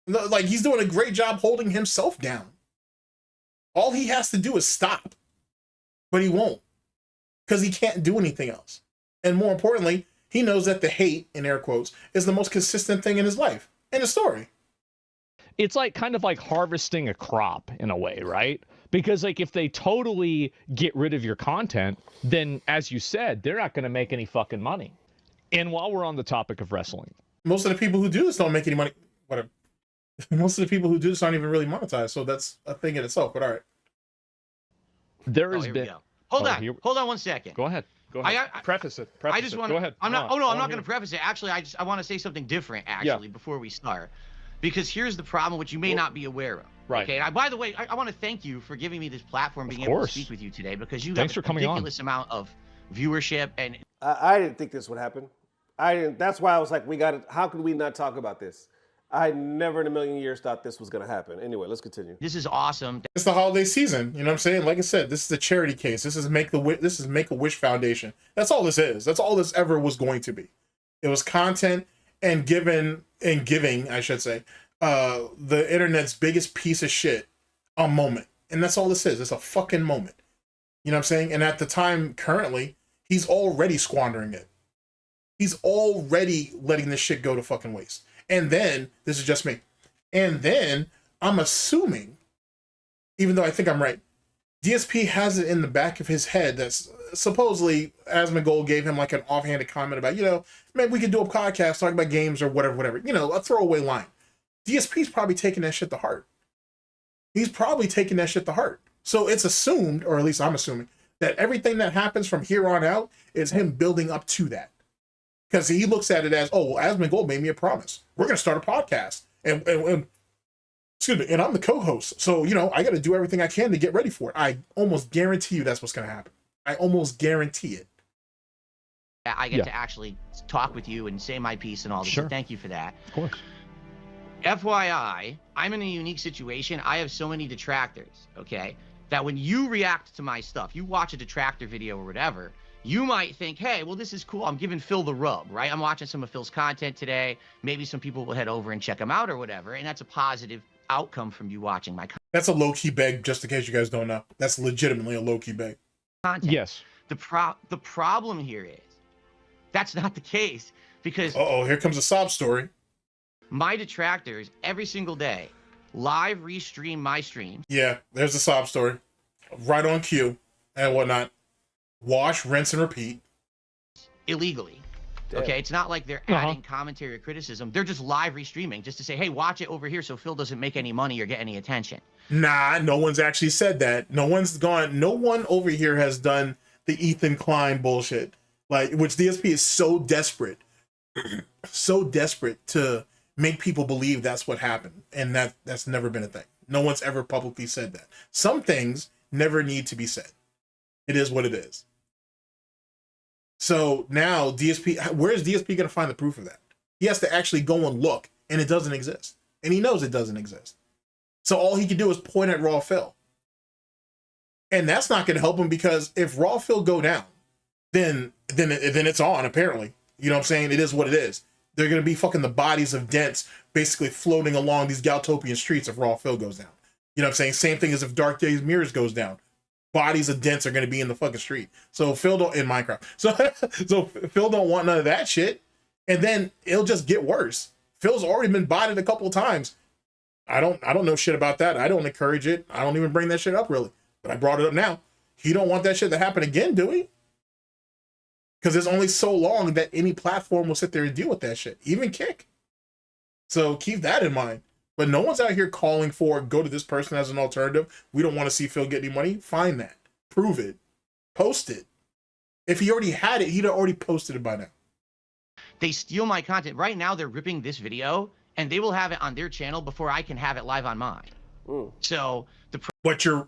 No, like, he's doing a great job holding himself down. All he has to do is stop. But he won't. Because he can't do anything else. And more importantly, he knows that the hate, in air quotes, is the most consistent thing in his life. In the story. it's like kind of like harvesting a crop in a way, right? Because like if they totally get rid of your content, then as you said, they're not going to make any fucking money. And while we're on the topic of wrestling, most of the people who do this don't make any money. Whatever. Most of the people who do this aren't even really monetized, so that's a thing in itself. But all right. There Oh, has here been. we go. Hold on. Here... Hold on 1 second. Go ahead. Go ahead. Preface it. I just want. Go ahead. I'm not. No, oh no, I'm go not on going to here. preface it. Actually, I want to say something different. Actually, before we start, because here's the problem, which you may not be aware of. Right. Okay. And by the way, I want to thank you for giving me this platform, being able to speak with you today, because you Thanks have for a coming on. ridiculous amount of viewership and. I didn't think this would happen. I didn't. That's why I was like, we got it. How could we not talk about this? I never in a million years thought this was going to happen. Anyway, let's continue. This is awesome. It's the holiday season. You know what I'm saying? Like I said, this is a charity case. This is Make-A-Wish Foundation. That's all this is. That's all this ever was going to be. It was content and giving, I should say, the internet's biggest piece of shit a moment. And that's all this is. It's a fucking moment. You know what I'm saying? And at the time, currently, he's already squandering it. He's already letting this shit go to fucking waste. And then, this is just me, and then I'm assuming, even though I think I'm right, DSP has it in the back of his head that's supposedly Asmongold gave him like an offhanded comment about, you know, maybe we could do a podcast talking about games or whatever, you know, a throwaway line. DSP's probably taking that shit to heart. He's probably taking that shit to heart. So it's assumed, or at least I'm assuming, that everything that happens from here on out is him building up to that. Because he looks at it as, oh, well, Asmongold made me a promise. We're going to start a podcast. And excuse me, and I'm the co-host. So, you know, I got to do everything I can to get ready for it. I almost guarantee you that's what's going to happen. I almost guarantee it. I get to actually talk with you and say my piece and all this. Sure. So thank you for that. Of course. FYI, I'm in a unique situation. I have so many detractors, okay, that when you react to my stuff, you watch a detractor video or whatever, you might think, hey, well, this is cool. I'm giving Phil the rub, right? I'm watching some of Phil's content today. Maybe some people will head over and check him out or whatever. And that's a positive outcome from you watching my That's a low-key beg, just in case you guys don't know. That's legitimately a low-key beg. content. Yes. The problem here is that's not the case, because Uh-oh, here comes a sob story. my detractors every single day live restream my streams. Yeah, there's the sob story. Right on cue and whatnot. Wash, rinse, and repeat. Illegally. Damn. Okay, it's not like they're adding commentary or criticism. They're just live restreaming just to say, hey, watch it over here so Phil doesn't make any money or get any attention. Nah, no one's actually said that. No one over here has done the Ethan Klein bullshit. Like, which DSP is so desperate, so desperate to make people believe that's what happened. And that's never been a thing. No one's ever publicly said that. Some things never need to be said. It is what it is. So now DSP, where's DSP going to find the proof of that? He has to actually go and look, and it doesn't exist. And he knows it doesn't exist. So all he can do is point at Raw Phil. And that's not going to help him, because if Raw Phil go down, then it's on, apparently. You know what I'm saying? It is what it is. They're going to be fucking the bodies of dents basically floating along these Goutopian streets if Raw Phil goes down. You know what I'm saying? Same thing as if Dark Days Mirrors goes down. Bodies of dents are going to be in the fucking street. So Phil don't, in Minecraft. So Phil don't want none of that shit. And then it'll just get worse. Phil's already been botted a couple of times. I don't know shit about that. I don't encourage it. I don't even bring that shit up really. But I brought it up now. He don't want that shit to happen again, do we? Because there's only so long that any platform will sit there and deal with that shit, even Kick. So keep that in mind. But no one's out here calling for go to this person as an alternative. We don't want to see Phil get any money. Find that. Prove it. Post it. If he already had it, he'd already posted it by now. They steal my content. Right now, they're ripping this video, and they will have it on their channel before I can have it live on mine. So the but you're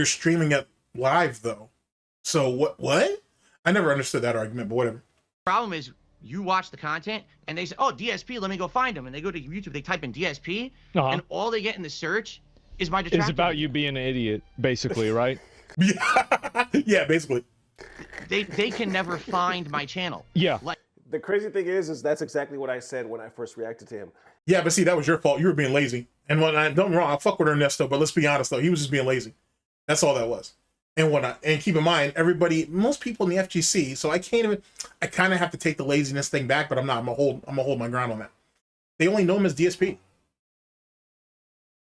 streaming it live though. So what? I never understood that argument, but whatever. problem is you watch the content and they say, oh, DSP, let me go find them. And they go to YouTube, they type in DSP, and all they get in the search is my detractor. It's about you being an idiot, basically, right? Yeah, basically. They can never find my channel. Yeah. Like, the crazy thing is that's exactly what I said when I first reacted to him. Yeah, but see, that was your fault. You were being lazy. And when don't get me wrong, I fuck with Ernesto, but let's be honest though, he was just being lazy. That's all that was. And keep in mind, most people in the FGC, so I kind of have to take the laziness thing back, but I'm not. I'm gonna hold my ground on that. They only know him as DSP.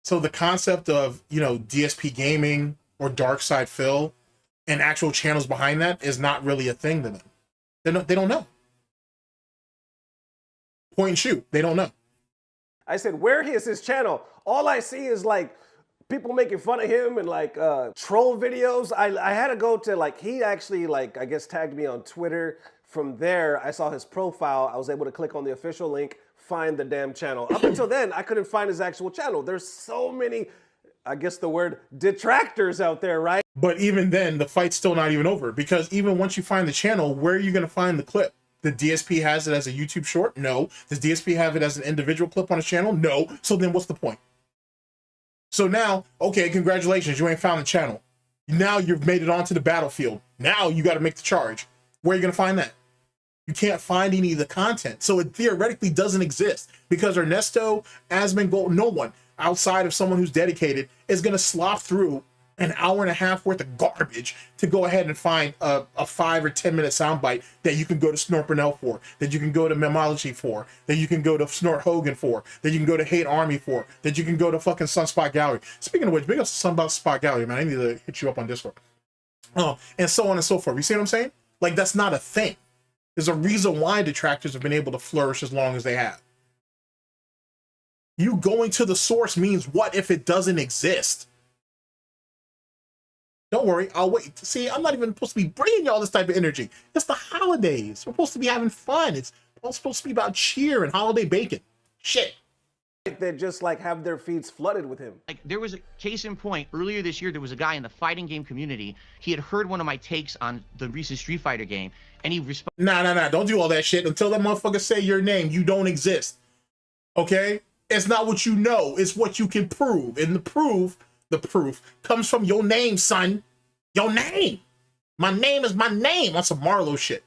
So the concept of, DSP Gaming or Darksydephil and actual channels behind that is not really a thing to them. They don't know. Point and shoot. They don't know. I said, where is his channel? All I see is like people making fun of him and like troll videos. I had to go to he actually I guess tagged me on Twitter. From there, I saw his profile. I was able to click on the official link, find the damn channel. Up until then, I couldn't find his actual channel. There's so many, I guess the word detractors out there, right? But even then, the fight's still not even over, because even once you find the channel, where are you going to find the clip? The DSP has it as a YouTube short? No. Does DSP have it as an individual clip on his channel? No. So then what's the point? So now, okay, congratulations, you ain't found the channel. Now you've made it onto the battlefield. Now you got to make the charge. Where are you going to find that? You can't find any of the content. So it theoretically doesn't exist, because Ernesto, Asmongold, no one outside of someone who's dedicated is going to slop through an hour and a half worth of garbage to go ahead and find a 5 or 10 minute soundbite that you can go to SnortBucks for, that you can go to Memology for, that you can go to Snort Hogan for, that you can go to Hate Army for, that you can go to fucking Sunspot Gallery. Speaking of which, big up Sunspot Gallery, man. I need to hit you up on Discord. And so on and so forth. You see what I'm saying? Like, that's not a thing. There's a reason why detractors have been able to flourish as long as they have. You going to the source means what if it doesn't exist? Don't worry, I'll wait. See, I'm not even supposed to be bringing y'all this type of energy. It's the holidays. We're supposed to be having fun. It's all supposed to be about cheer and holiday bacon. Shit. They just have their feeds flooded with him. Like, there was a case in point earlier this year. There was a guy in the fighting game community. He had heard one of my takes on the recent Street Fighter game, and he responded. Nah. Don't do all that shit. Until that motherfucker say your name, you don't exist. Okay? It's not what you know. It's what you can prove. And the proof comes from your name, son. Your name. My name is my name. On some Marlowe shit.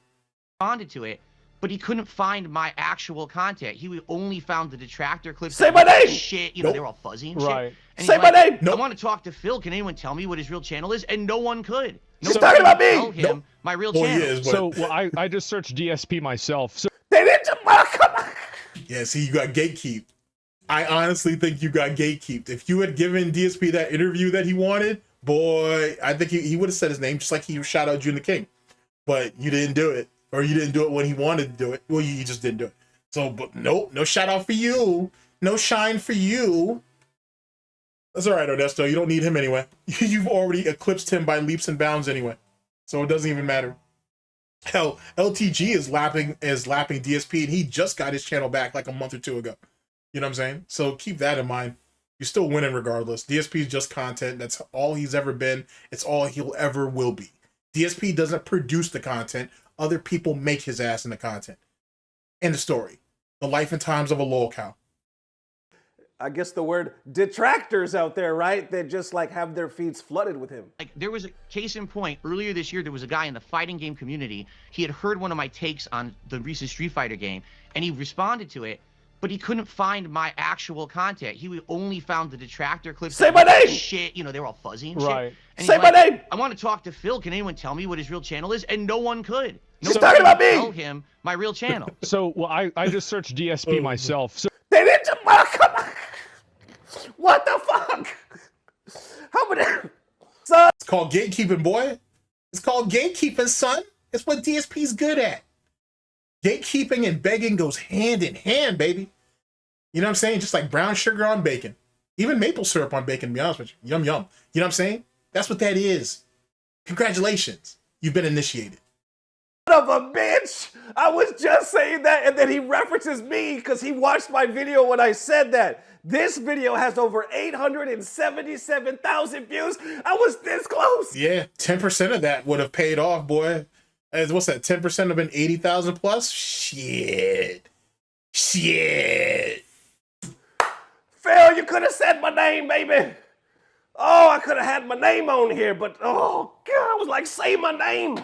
Responded to it, but he couldn't find my actual content. He only found the detractor clips. Say my name! Shit, Nope. they were all fuzzy and Right. shit. And Say he's my like, name! Nope. I want to talk to Phil. Can anyone tell me what his real channel is? And no one could. He's talking about me! Tell him my real Well, channel. he is, but... So well, I just searched DSP myself. So They didn't. Come on. Yeah, see, you got gatekeep. I honestly think you got gatekeeped. If you had given DSP that interview that he wanted, boy, I think he would have said his name, just like he shout out June the King. But you didn't do it. Or you didn't do it when he wanted to do it. Well, you just didn't do it. So, but nope, no shout out for you. No shine for you. That's all right, Ernesto. You don't need him anyway. You've already eclipsed him by leaps and bounds anyway. So it doesn't even matter. Hell, LTG is lapping DSP, and he just got his channel back like a month or two ago. You know what I'm saying? So keep that in mind. You're still winning regardless. DSP is just content. That's all he's ever been. It's all he'll ever will be. DSP doesn't produce the content. Other people make his ass in the content. End of story. The life and times of a lolcow. I guess the word detractors out there, right? They just have their feeds flooded with him. Like, there was a case in point earlier this year. There was a guy in the fighting game community. He had heard one of my takes on the recent Street Fighter game, and he responded to it, but he couldn't find my actual content. He only found the detractor clips. Say my name! Shit, they were all fuzzy and Right. shit. And Say he's my like, name! I want to talk to Phil. Can anyone tell me what his real channel is? And no one could. He's talking about me! Tell him my real channel. so well, I just searched DSP myself. So They didn't. Come on. What the fuck? How many? Son. It's called gatekeeping, boy. It's called gatekeeping, son. It's what DSP's good at. Gatekeeping and begging goes hand in hand, baby. You know what I'm saying? Just like brown sugar on bacon. Even maple syrup on bacon, to be honest with you. Yum, yum. You know what I'm saying? That's what that is. Congratulations. You've been initiated. Son of a bitch! I was just saying that, and then he references me because he watched my video when I said that. This video has over 877,000 views. I was this close. Yeah, 10% of that would have paid off, boy. What's that? 10% have been 80,000 plus? Shit. Phil, you could have said my name, baby. Oh, I could have had my name on here, but oh, God, I was like, say my name.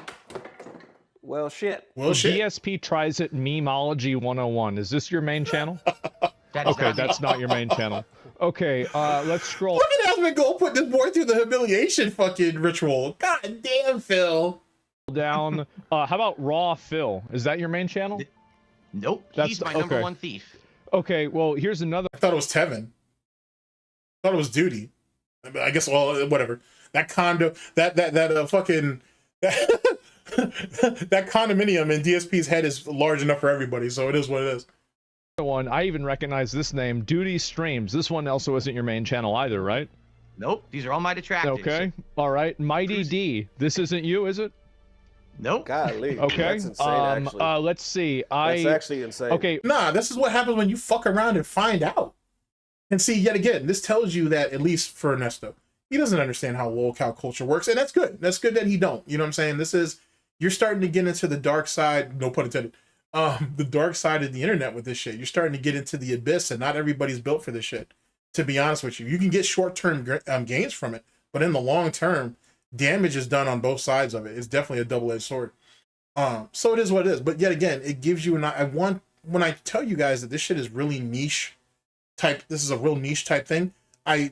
Well, shit. DSP tries it Memology 101. Is this your main channel? Okay, that's not your main channel. Okay, let's scroll. Look at Asmongold put this boy through the humiliation fucking ritual. God damn, Phil. Down. How about Raw Phil? Is that your main channel? Nope. He's my number one thief. Okay, well, here's another. I thought it was Tevin. I thought it was Duty. I guess, well, whatever. That condo, that fucking, that condominium in DSP's head is large enough for everybody, so it is what it is. One, I even recognize this name, Duty Streams. This one also isn't your main channel either, right? Nope. These are all my detractors. Okay. All right. Mighty D. This isn't you, is it? Nope. Golly. Okay. That's insane, actually. Let's see. That's actually insane. Okay. Nah, this is what happens when you fuck around and find out. And see, yet again, this tells you that, at least for Ernesto, he doesn't understand how lolcow culture works, and that's good. That's good that he don't. You know what I'm saying? This is, you're starting to get into the dark side, no pun intended, the dark side of the internet with this shit. You're starting to get into the abyss, and not everybody's built for this shit, to be honest with you. You can get short-term gains from it, but in the long term, damage is done on both sides of it. It's definitely a double-edged sword. So it is what it is. But yet again, it gives you when I tell you guys that this shit is really niche type, this is a real niche type thing, I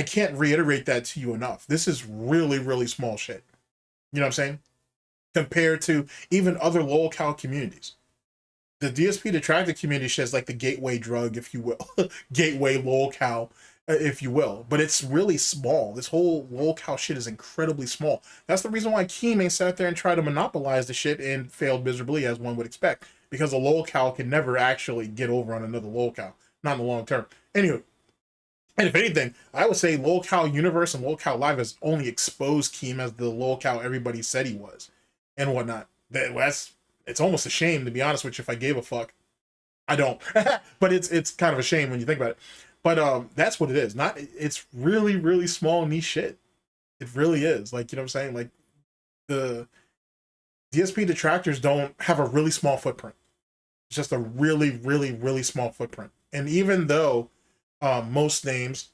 can't reiterate that to you enough. This is really, really small shit. You know what I'm saying? Compared to even other lolcow communities. The DSP detractor community shit is like the gateway drug, if you will. Gateway lolcow, if you will. But it's really small. This whole lolcow shit is incredibly small. That's the reason why Keeming sat there and tried to monopolize the shit and failed miserably, as one would expect. Because a lolcow can never actually get over on another lolcow. Not in the long term. Anyway, and if anything, I would say lolcow Universe and lolcow Live has only exposed Keem as the lolcow everybody said he was. And whatnot. It's almost a shame, to be honest with you, if I gave a fuck. I don't. But it's kind of a shame when you think about it. But that's what it is. It's really, really small niche shit. It really is. Like, you know what I'm saying? Like, the DSP detractors don't have a really small footprint. It's just a really, really, really small footprint. And even though most names,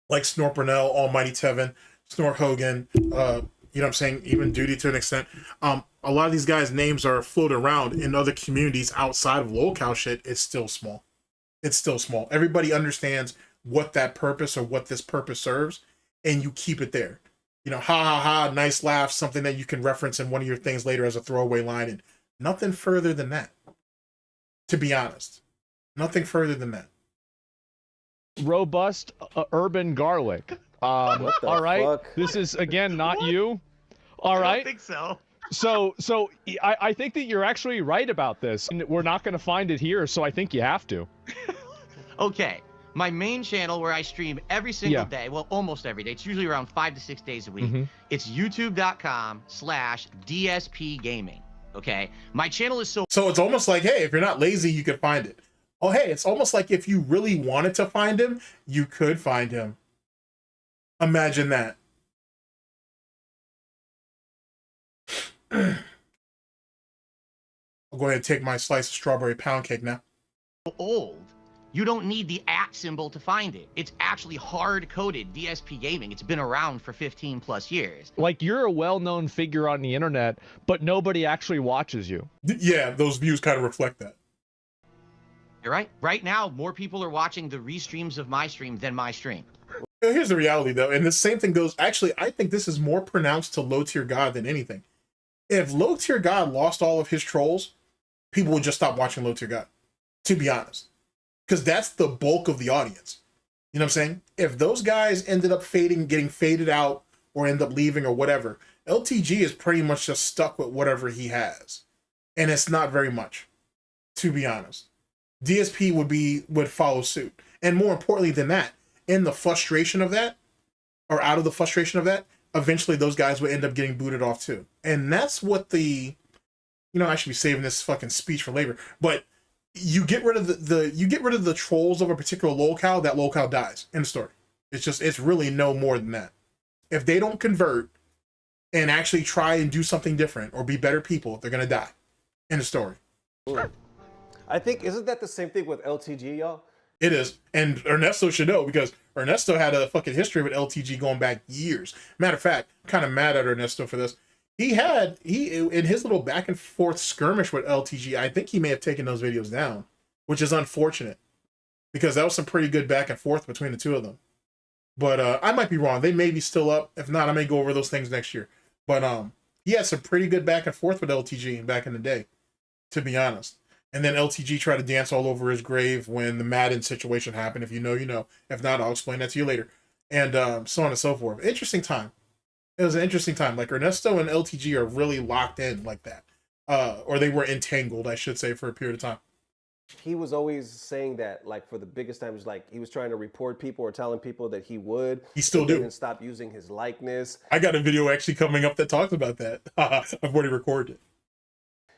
like Snort Brunel, Almighty Tevin, Snort Hogan, you know what I'm saying, even Duty to an extent, a lot of these guys' names are floated around in other communities outside of lolcow shit. It's still small. It's still small. Everybody understands what that purpose or what this purpose serves, and you keep it there. You know, ha ha ha, nice laugh, something that you can reference in one of your things later as a throwaway line, and nothing further than that. To be honest, nothing further than that. Robust urban garlic. All right. Fuck? This is again not you. All right. I don't think so. So I think that you're actually right about this. We're not going to find it here, so I think you have to. Okay. My main channel where I stream every single day, well, almost every day. It's usually around 5 to 6 days a week. It's youtube.com/DSPGAMING. Okay. My channel is so it's almost like, hey, if you're not lazy, you can find it. Oh, hey, it's almost like if you really wanted to find him, you could find him. Imagine that. I'll go ahead and take my slice of strawberry pound cake now. old. You don't need the @ symbol to find it. It's actually hard-coded DSP Gaming. It's been around for 15 plus years. Like, you're a well-known figure on the internet, but nobody actually watches you. Yeah, those views kind of reflect that. You're right. Right now, more people are watching the restreams of my stream than my stream. Here's the reality, though, and the same thing goes... Actually, I think this is more pronounced to low-tier God than anything. If low-tier God lost all of his trolls, people would just stop watching low-tier God, to be honest. Because that's the bulk of the audience. You know what I'm saying? If those guys ended up fading, getting faded out, or end up leaving or whatever, LTG is pretty much just stuck with whatever he has, and it's not very much, to be honest. DSP would follow suit, and more importantly than that, in the frustration of that, or out of the frustration of that, eventually those guys would end up getting booted off too. And that's what the, I should be saving this fucking speech for later, but you get rid of the trolls of a particular locale, that locale dies. End of story. It's really no more than that. If they don't convert and actually try and do something different or be better people, they're gonna die. End of story. I think, isn't that the same thing with LTG, y'all? It is, and Ernesto should know, because Ernesto had a fucking history with LTG going back years. Matter of fact, I'm kind of mad at Ernesto for this. He in his little back and forth skirmish with LTG, I think he may have taken those videos down, which is unfortunate, because that was some pretty good back and forth between the two of them. But I might be wrong. They may be still up. If not, I may go over those things next year. But he had some pretty good back and forth with LTG back in the day, to be honest. And then LTG tried to dance all over his grave when the Madden situation happened. If you know, you know. If not, I'll explain that to you later. And so on and so forth. Interesting time. It was an interesting time. Like, Ernesto and LTG are really locked in like that. Or they were entangled, I should say, for a period of time. He was always saying that, like, for the biggest time, he was trying to report people or telling people that he would. He still do. And stop using his likeness. I got a video actually coming up that talks about that. I've already recorded it.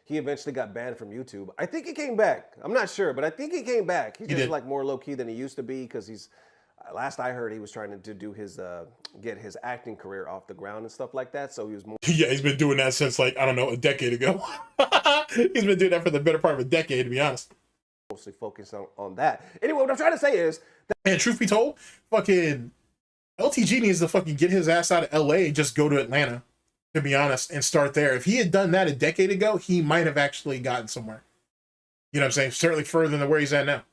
He eventually got banned from YouTube. I think he came back. I'm not sure, but I think he came back. He's just like more low key than he used to be, because he's, last I heard, he was trying to do his, get his acting career off the ground and stuff like that. So he was more. Yeah, he's been doing that since, like, I don't know, a decade ago. He's been doing that for the better part of a decade, to be honest. Mostly focused on that. Anyway, what I'm trying to say is that, and truth be told, fucking LTG needs to fucking get his ass out of LA and just go to Atlanta, to be honest, and start there. If he had done that a decade ago, he might have actually gotten somewhere. You know what I'm saying? Certainly further than where he's at now.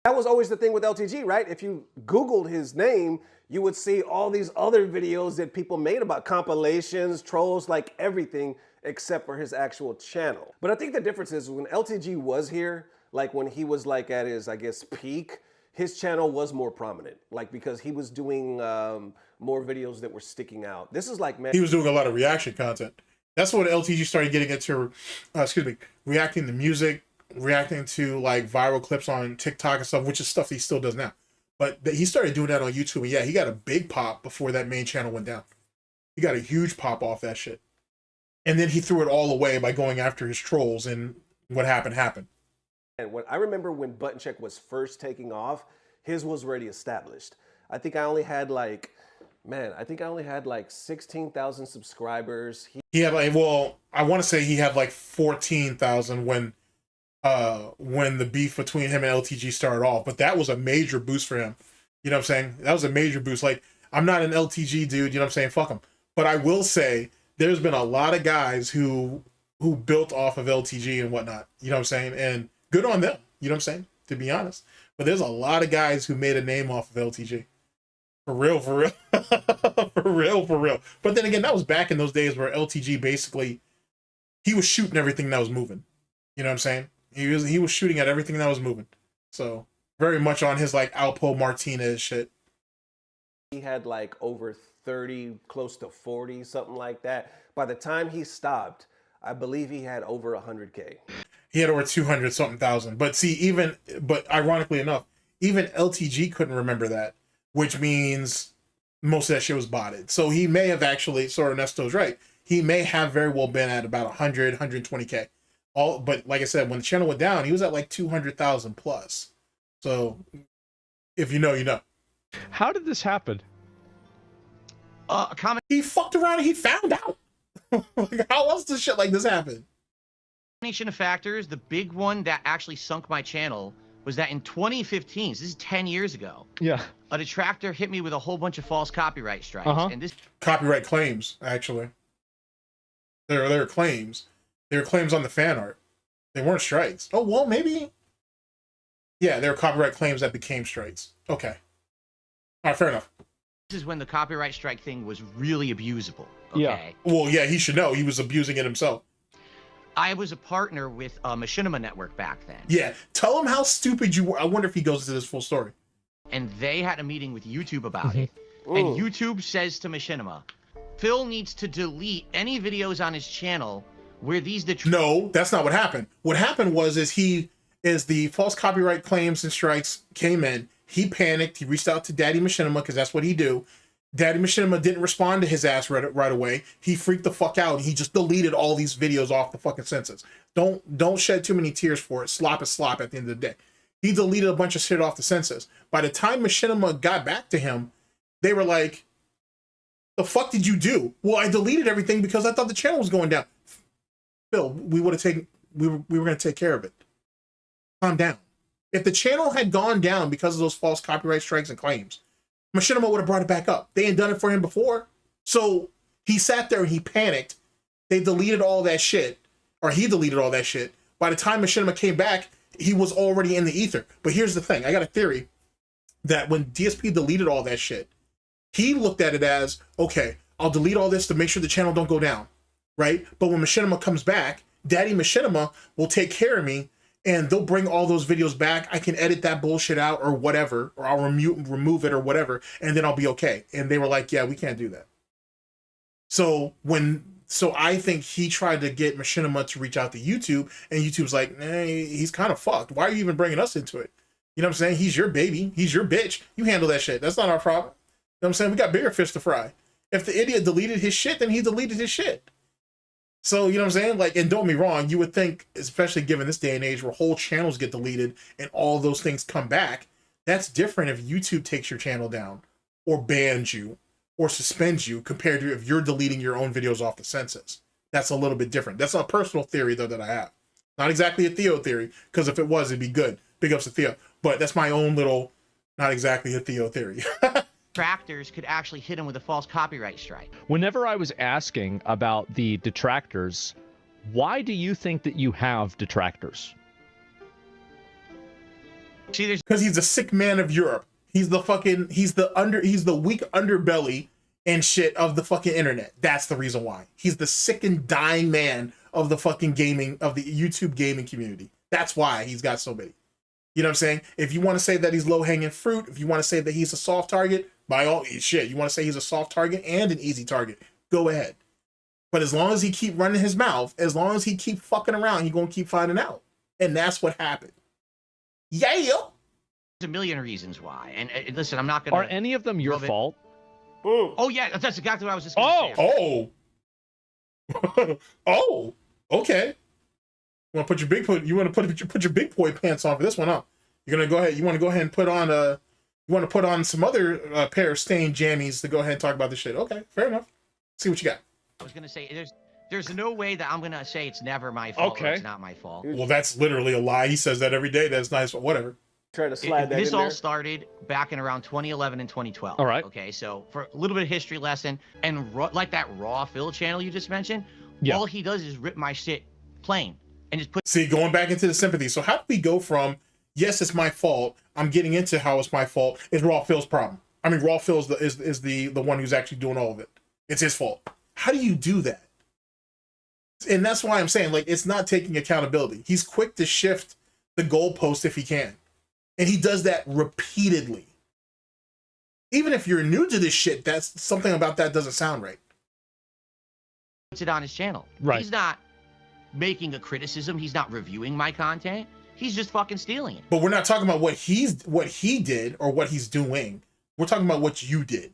that was always the thing with LTG, right? If you Googled his name, you would see all these other videos that people made about compilations, trolls, like everything except for his actual channel. But I think the difference is when LTG was here, like when he was like at his, I guess, peak, his channel was more prominent, like because he was doing more videos that were sticking out. This is like, man, he was doing a lot of reaction content. That's when LTG started getting into, reacting to music, reacting to like viral clips on TikTok and stuff, which is stuff he still does now. But he started doing that on YouTube, and yeah, he got a big pop before that main channel went down. He got a huge pop off that shit. And then he threw it all away by going after his trolls, and what happened. And I remember when Button Check was first taking off, his was already established. I think I only had like 16,000 subscribers. He had like, well, I want to say he had like 14,000 when the beef between him and LTG started off, but that was a major boost for him. You know what I'm saying? That was a major boost. Like, I'm not an LTG dude, you know what I'm saying? Fuck him. But I will say there's been a lot of guys who built off of LTG and whatnot, you know what I'm saying? And good on them, you know what I'm saying? To be honest. But there's a lot of guys who made a name off of LTG. For real. for real. But then again, that was back in those days where LTG basically, he was shooting everything that was moving. You know what I'm saying? He was shooting at everything that was moving. So very much on his like Alpo Martinez shit. He had like over 30, close to 40, something like that. By the time he stopped, I believe he had over 100K. He had over 200 something thousand. But see, but ironically enough, even LTG couldn't remember that, which means most of that shit was botted. So he may have actually, so Ernesto's right, he may have very well been at about 100, 120K. But like I said, when the channel went down, he was at like 200,000 plus. So if you know, you know. How did this happen? He fucked around and he found out. Like, how else does shit like this happen? Combination of factors. The big one that actually sunk my channel was that in 2015, so this is 10 years ago. Yeah. A detractor hit me with a whole bunch of false copyright strikes. And this copyright claims, actually. They were claims. They were claims on the fan art. They weren't strikes. Oh, well, maybe. Yeah, they were copyright claims that became strikes. Okay. All right, fair enough. This is when the copyright strike thing was really abusable. Okay? Yeah. Well, yeah, he should know. He was abusing it himself. I was a partner with Machinima Network back then. Yeah. Tell him how stupid you were. I wonder if he goes into this full story. And they had a meeting with YouTube about it. And YouTube says to Machinima, Phil needs to delete any videos on his channel where these No, that's not what happened. What happened was the false copyright claims and strikes came in. He panicked. He reached out to Daddy Machinima because that's what he do. Daddy Machinima didn't respond to his ass right away. He freaked the fuck out. He just deleted all these videos off the fucking census. Don't shed too many tears for it. Slop is slop at the end of the day. He deleted a bunch of shit off the census. By the time Machinima got back to him, they were like, the fuck did you do? Well, I deleted everything because I thought the channel was going down. Phil, we were going to take care of it. Calm down. If the channel had gone down because of those false copyright strikes and claims, Machinima would have brought it back up. They ain't done it for him before. So he sat there and he panicked. They deleted all that shit, or he deleted all that shit. By the time Machinima came back, he was already in the ether. But here's the thing. I got a theory that when DSP deleted all that shit, he looked at it as, okay, I'll delete all this to make sure the channel don't go down, right? But when Machinima comes back, Daddy Machinima will take care of me and they'll bring all those videos back. I can edit that bullshit out or whatever, or I'll remove it or whatever, and then I'll be okay. And they were like, yeah, we can't do that. So I think he tried to get Machinima to reach out to YouTube, and YouTube's like, nah, he's kind of fucked. Why are you even bringing us into it? You know what I'm saying? He's your baby. He's your bitch. You handle that shit. That's not our problem. You know what I'm saying? We got bigger fish to fry. If the idiot deleted his shit, then he deleted his shit. So, you know what I'm saying? Like, and don't get me wrong, you would think, especially given this day and age where whole channels get deleted and all those things come back, that's different if YouTube takes your channel down or bans you or suspends you compared to if you're deleting your own videos off the census. That's a little bit different. That's a personal theory, though, that I have. Not exactly a Theo theory, because if it was, it'd be good. Big ups to Theo. But that's my own little, not exactly a Theo theory. Detractors could actually hit him with a false copyright strike. Whenever I was asking about the detractors, why do you think that you have detractors? See, because he's a sick man of Europe. He's the weak underbelly and shit of the fucking internet. That's the reason why. He's the sick and dying man of the fucking gaming, of the YouTube gaming community. That's why he's got so many. You know what I'm saying? If you want to say that he's low-hanging fruit, if you want to say that he's a soft target, by all shit, you want to say he's a soft target and an easy target, go ahead. But as long as he keep running his mouth, as long as he keep fucking around, he's going to keep finding out. And that's what happened. Yeah. There's a million reasons why. And listen, I'm not going to... Are any of them your fault? Oh, yeah, that's exactly what I was just going to say. Oh, okay. You want to put your big boy pants on for this one, huh? You're gonna go ahead. You want to go ahead and put on some other pair of stained jammies to go ahead and talk about this shit. Okay, fair enough. See what you got. I was gonna say there's no way that I'm gonna say it's never my fault. Okay. Or it's not my fault. Well, that's literally a lie. He says that every day. That's nice, but whatever. Try to slide that in This there. all started back in around 2011 and 2012. All right. Okay, so for a little bit of history lesson, and like that Raw Phil channel you just mentioned, yeah. All he does is rip my shit plain and just put. See, going back into the sympathy. So how do we go from, yes, it's my fault, I'm getting into how it's my fault, it's Raw Phil's problem. I mean, Raw Phil is the one who's actually doing all of it. It's his fault. How do you do that? And that's why I'm saying, like, it's not taking accountability. He's quick to shift the goalpost if he can. And he does that repeatedly. Even if you're new to this shit, that's something about that doesn't sound right. Puts it on his channel. Right. He's not making a criticism. He's not reviewing my content. He's just fucking stealing it. But we're not talking about what he did or what he's doing. We're talking about what you did.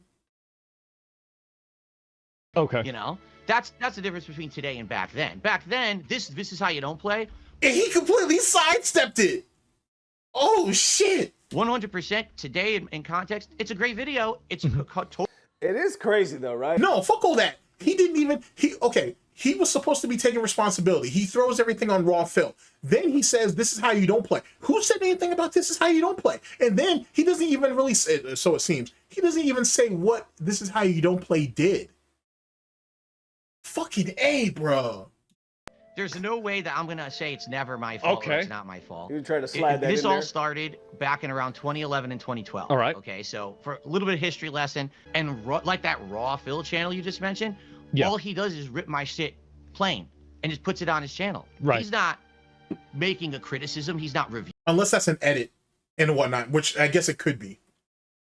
Okay. You know, that's the difference between today and back then. Back then, this is how you don't play. And he completely sidestepped it. Oh shit. 100% today in context, it's a great video. It's It is crazy though, right? No, fuck all that. He was supposed to be taking responsibility. He throws everything on Raw Phil. Then he says, this is how you don't play. Who said anything about this is how you don't play? And then he doesn't even really say, so it seems, he doesn't even say what this is how you don't play did. Fucking A, bro. There's no way that I'm going to say it's never my fault or it's not my fault. You try to slide that in This there. all started back in around 2011 and 2012. All right. Okay, so for a little bit of history lesson, and like that Raw Phil channel you just mentioned, yeah. All he does is rip my shit plain and just puts it on his channel. Right. He's not making a criticism. He's not Unless that's an edit and whatnot, which I guess it could be.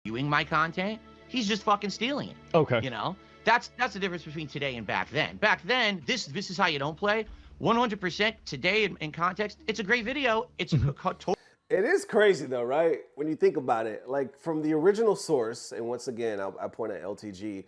reviewing my content. He's just fucking stealing it. Okay. You know, That's the difference between today and back then. Back then, this is how you don't play. 100% today in context, it's a great video. It's It is crazy though, right? When you think about it, like from the original source, and once again, I point at LTG,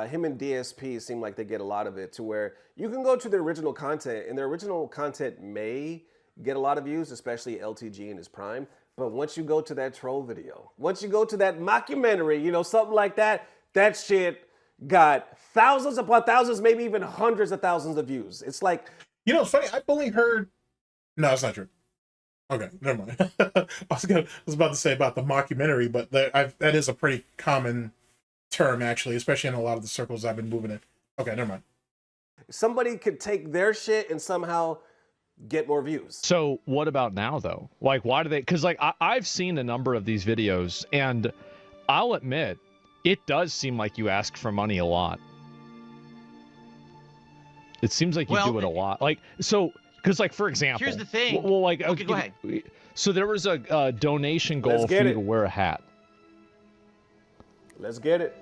him and DSP seem like they get a lot of it, to where you can go to the original content, and the original content may get a lot of views, especially LTG in his prime. But once you go to that troll video, once you go to that mockumentary, you know, something like that, that shit got thousands upon thousands, maybe even hundreds of thousands of views. It's like, you know, it's funny. I've only heard. No, it's not true. Okay, never mind. I was about to say about the mockumentary, but that is a pretty common term, actually, especially in a lot of the circles I've been moving in. Okay, never mind. Somebody could take their shit and somehow get more views. So what about now, though? Like, why do they? Because, like, I've seen a number of these videos, and I'll admit, it does seem like you ask for money a lot. It seems like you do it a lot. Like, so... Because, like, for example... Here's the thing. Well, like... Okay, go ahead. So there was a donation goal for you to wear a hat. Let's get it.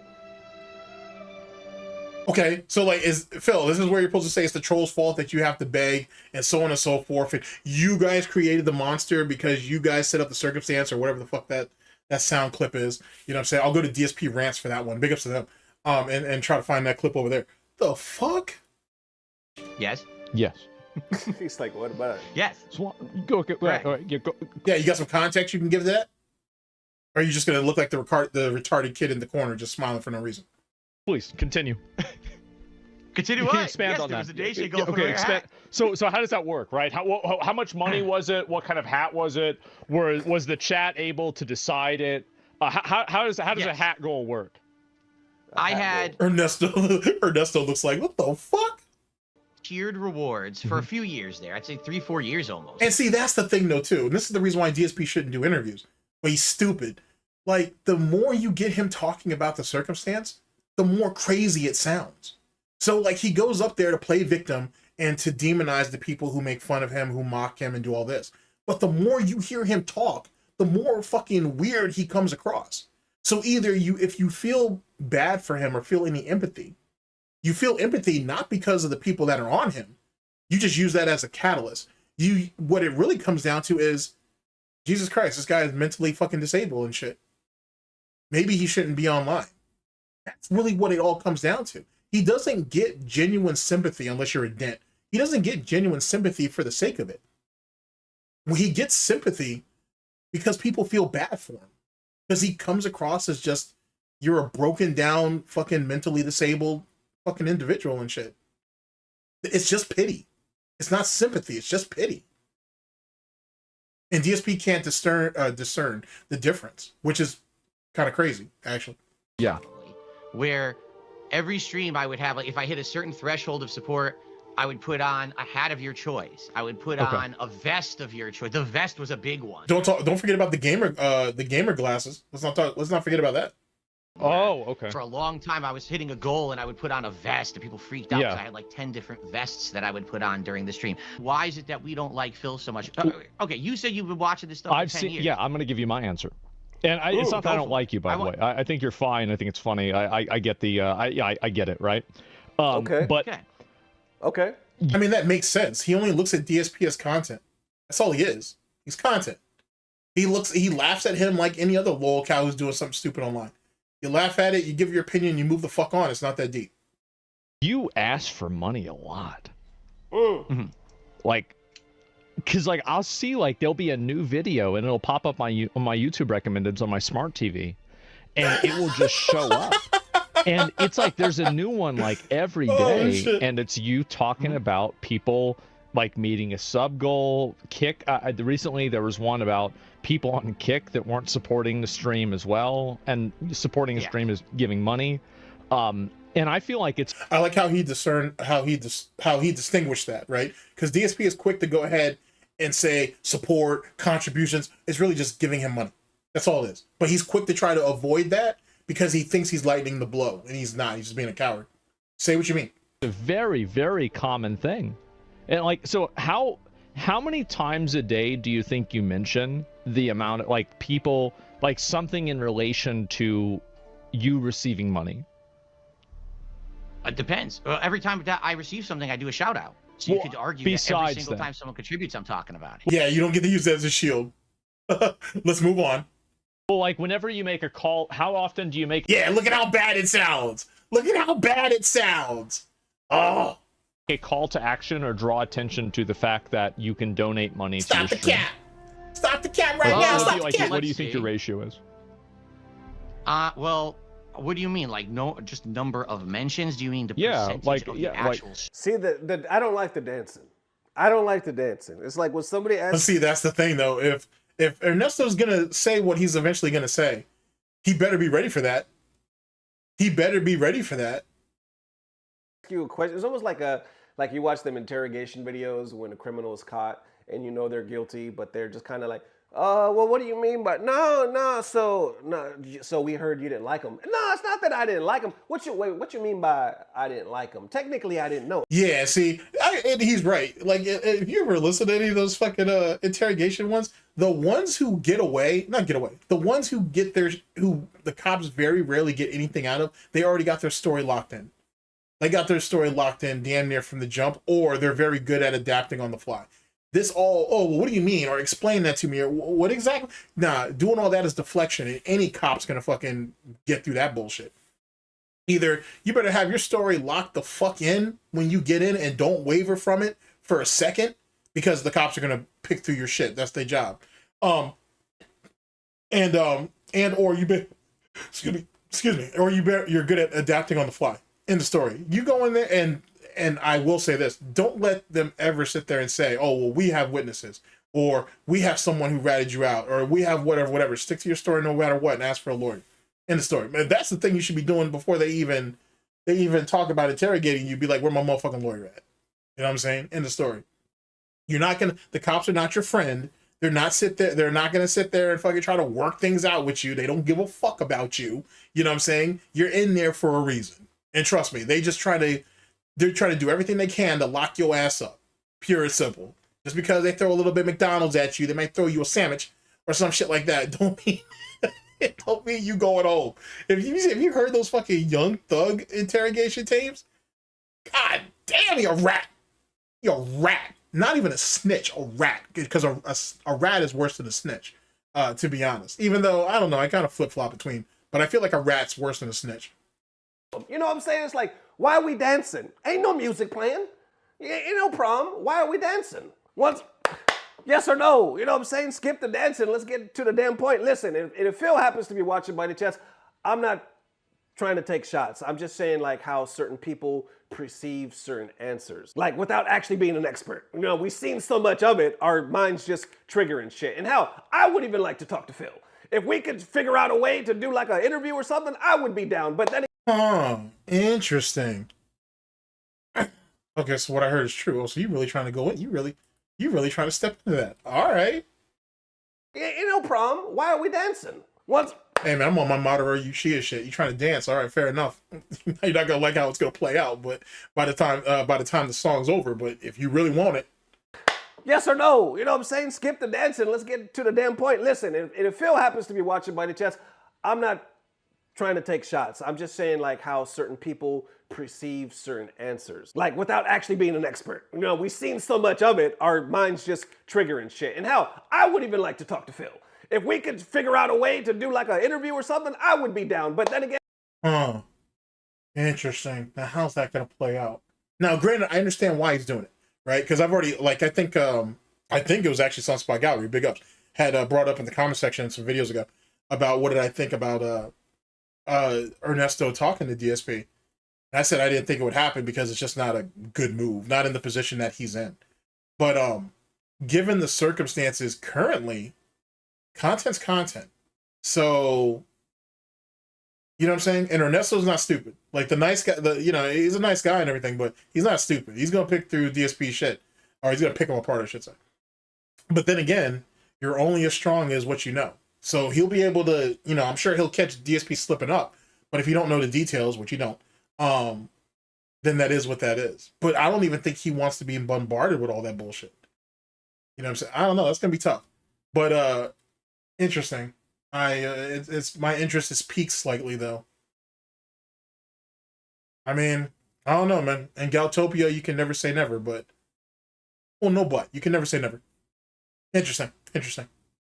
Okay, so, like, Phil, this is where you're supposed to say it's the troll's fault that you have to beg, and so on and so forth. And you guys created the monster because you guys set up the circumstance, or whatever the fuck that sound clip is. You know what I'm saying? I'll go to DSP Rants for that one. Big ups to them. And try to find that clip over there. The fuck? Yes. Yes. He's like, what about it? Yes. So, go. Yeah, go. Yeah, you got some context you can give to that? Or are you just going to look like the retarded kid in the corner just smiling for no reason? Please, continue. Continue you what? Can expand yes, on there that. was a donation goal for okay, a hat. So how does that work, right? How much money was it? What kind of hat was it? Was the chat able to decide it? How does a hat goal work? I had... Ernesto looks like, what the fuck? Tiered rewards for a few years there. I'd say 3-4 years almost. And see, that's the thing though too. And this is the reason why DSP shouldn't do interviews. But he's stupid. Like, the more you get him talking about the circumstance, the more crazy it sounds. So like, he goes up there to play victim and to demonize the people who make fun of him, who mock him and do all this. But the more you hear him talk, the more fucking weird he comes across. So either if you feel bad for him or feel any empathy, you feel empathy not because of the people that are on him. You just use that as a catalyst. What it really comes down to is, Jesus Christ, this guy is mentally fucking disabled and shit. Maybe he shouldn't be online. That's really what it all comes down to. He doesn't get genuine sympathy unless you're a dent. He doesn't get genuine sympathy for the sake of it. He gets sympathy because people feel bad for him. Because he comes across as just, you're a broken down, fucking mentally disabled fucking individual and shit. It's just pity. It's not sympathy, it's just pity. And DSP can't discern the difference, which is kind of crazy, actually. Yeah. Where every stream I would have, like, if I hit a certain threshold of support, I would put on a hat of your choice. I would put on a vest of your choice. The vest was a big one. Don't forget about the gamer glasses. Let's not forget about that. Oh, okay. For a long time, I was hitting a goal and I would put on a vest, and people freaked out because I had like 10 different vests that I would put on during the stream. Why is it that we don't like Phil so much? Okay, you said you've been watching this stuff for 10 years. Yeah, I'm going to give you my answer. And it's not that I don't like you, by the way. I think you're fine. I think it's funny. I get the, I get it, right? Okay. But okay. I mean, that makes sense. He only looks at DSP as content. That's all he is. He's content. He laughs at him like any other lol cow who's doing something stupid online. You laugh at it, you give your opinion, you move the fuck on. It's not that deep. You ask for money a lot. Like, because, like, I'll see, like, there'll be a new video and it'll pop up on my YouTube recommendeds on my smart TV, and it will just show up. And it's like there's a new one, like, every day, and it's you talking about people, like, meeting a sub goal. Kick. Recently, there was one about people on Kick that weren't supporting the stream as well, and supporting the stream is giving money. And I feel like it's. I like how he distinguished that, right? Because DSP is quick to go ahead and say support, contributions. It's really just giving him money. That's all it is. But he's quick to try to avoid that because he thinks he's lightening the blow, and he's not. He's just being a coward. Say what you mean. A very, very common thing. And, like, so how many times a day do you think you mention the amount of, like, people, like, something in relation to you receiving money? It depends. Every time that I receive something, I do a shout out. So you could argue that every single time someone contributes, I'm talking about it. Yeah, you don't get to use that as a shield. Let's move on. Well, like whenever you make a call, how often do you make? Yeah, look at how bad it sounds. Look at how bad it sounds. Oh. A call to action or draw attention to the fact that you can donate money to your stream. Stop the cap. Stop the cap right now. Stop the cap. What do you think your ratio is? Well, what do you mean? Like just number of mentions? Do you mean the percentage of the actual? See, I don't like the dancing. I don't like the dancing. It's like when somebody asks. But see, that's the thing though. If Ernesto's gonna say what he's eventually gonna say, he better be ready for that. He better be ready for that. Ask you a question. It's almost like you watch them interrogation videos when a criminal is caught and you know they're guilty, but they're just kind of like, well, what do you mean by so we heard you didn't like him. No, it's not that I didn't like him. What you mean by I didn't like him? Technically, I didn't know. Yeah, see, and he's right. Like, if you ever listen to any of those fucking interrogation ones, the ones who the ones who get who the cops very rarely get anything out of, they already got their story locked in. They got their story locked in damn near from the jump, or they're very good at adapting on the fly. This all, well, what do you mean? Or explain that to me. Or what exactly? Nah, doing all that is deflection, and any cop's gonna fucking get through that bullshit. Either you better have your story locked the fuck in when you get in and don't waver from it for a second, because the cops are gonna pick through your shit. That's their job. Or you be, excuse me, or you're good at adapting on the fly. In the story, you go in there and I will say this, don't let them ever sit there and say, oh, well, we have witnesses, or we have someone who ratted you out, or we have whatever. Stick to your story no matter what and ask for a lawyer. In the story. Man, that's the thing you should be doing before they even talk about interrogating you. Be like, where my motherfucking lawyer at? You know what I'm saying? In the story. The cops are not your friend. They're not gonna sit there and fucking try to work things out with you. They don't give a fuck about you. You know what I'm saying? You're in there for a reason. And trust me, they're trying to do everything they can to lock your ass up. Pure and simple. Just because they throw a little bit of McDonald's at you, they might throw you a sandwich or some shit like that. Don't mean you going home. If you heard those fucking Young Thug interrogation tapes, god damn, you're a rat. You're a rat. Not even a snitch, a rat. Because a rat is worse than a snitch, to be honest. Even though, I don't know, I kind of flip-flop between. But I feel like a rat's worse than a snitch. You know what I'm saying? It's like, why are we dancing? Ain't no music playing. Ain't no problem. Why are we dancing? Yes or no? You know what I'm saying? Skip the dancing. Let's get to the damn point. Listen, if Phil happens to be watching by any chance, I'm not trying to take shots. I'm just saying like how certain people perceive certain answers. Like without actually being an expert. You know, we've seen so much of it, our minds just triggering shit. And hell, I would even like to talk to Phil. If we could figure out a way to do like an interview or something, I would be down. But then interesting. Okay, so what I heard is true. Oh, so you really trying to go in? You really trying to step into that? All right. Ain't no problem. Why are we dancing? Hey man, I'm on my Madara Uchiha shit. You trying to dance? All right, fair enough. You're not gonna like how it's gonna play out, but by the time the song's over, but if you really want it. Yes or no? You know what I'm saying? Skip the dancing. Let's get to the damn point. Listen, if Phil happens to be watching by any chance, I'm not trying to take shots. I'm just saying like how certain people perceive certain answers. Like without actually being an expert. You know, we've seen so much of it, our minds just triggering shit. And hell, I would even like to talk to Phil. If we could figure out a way to do like an interview or something, I would be down. But then again. Interesting. Now how's that gonna play out? Now granted, I understand why he's doing it, right? Because I've already, like, I think it was actually Sunspot Gallery, big ups, had brought up in the comment section some videos ago about what did I think about Ernesto talking to DSP. And I said I didn't think it would happen because it's just not a good move, not in the position that he's in. But given the circumstances currently, content's content. So, you know what I'm saying? And Ernesto's not stupid. Like the nice guy, he's a nice guy and everything, but he's not stupid. He's gonna pick through DSP shit, or he's gonna pick them apart, I should say. But then again, you're only as strong as what you know. So he'll be able to, I'm sure he'll catch DSP slipping up. But if you don't know the details, which you don't, then that is what that is. But I don't even think he wants to be bombarded with all that bullshit. You know what I'm saying? I don't know. That's gonna be tough. But interesting. It's my interest is piqued slightly though. I mean, I don't know, man. And Goutopia, you can never say never, but well, no, but you can never say never. Interesting. Interesting.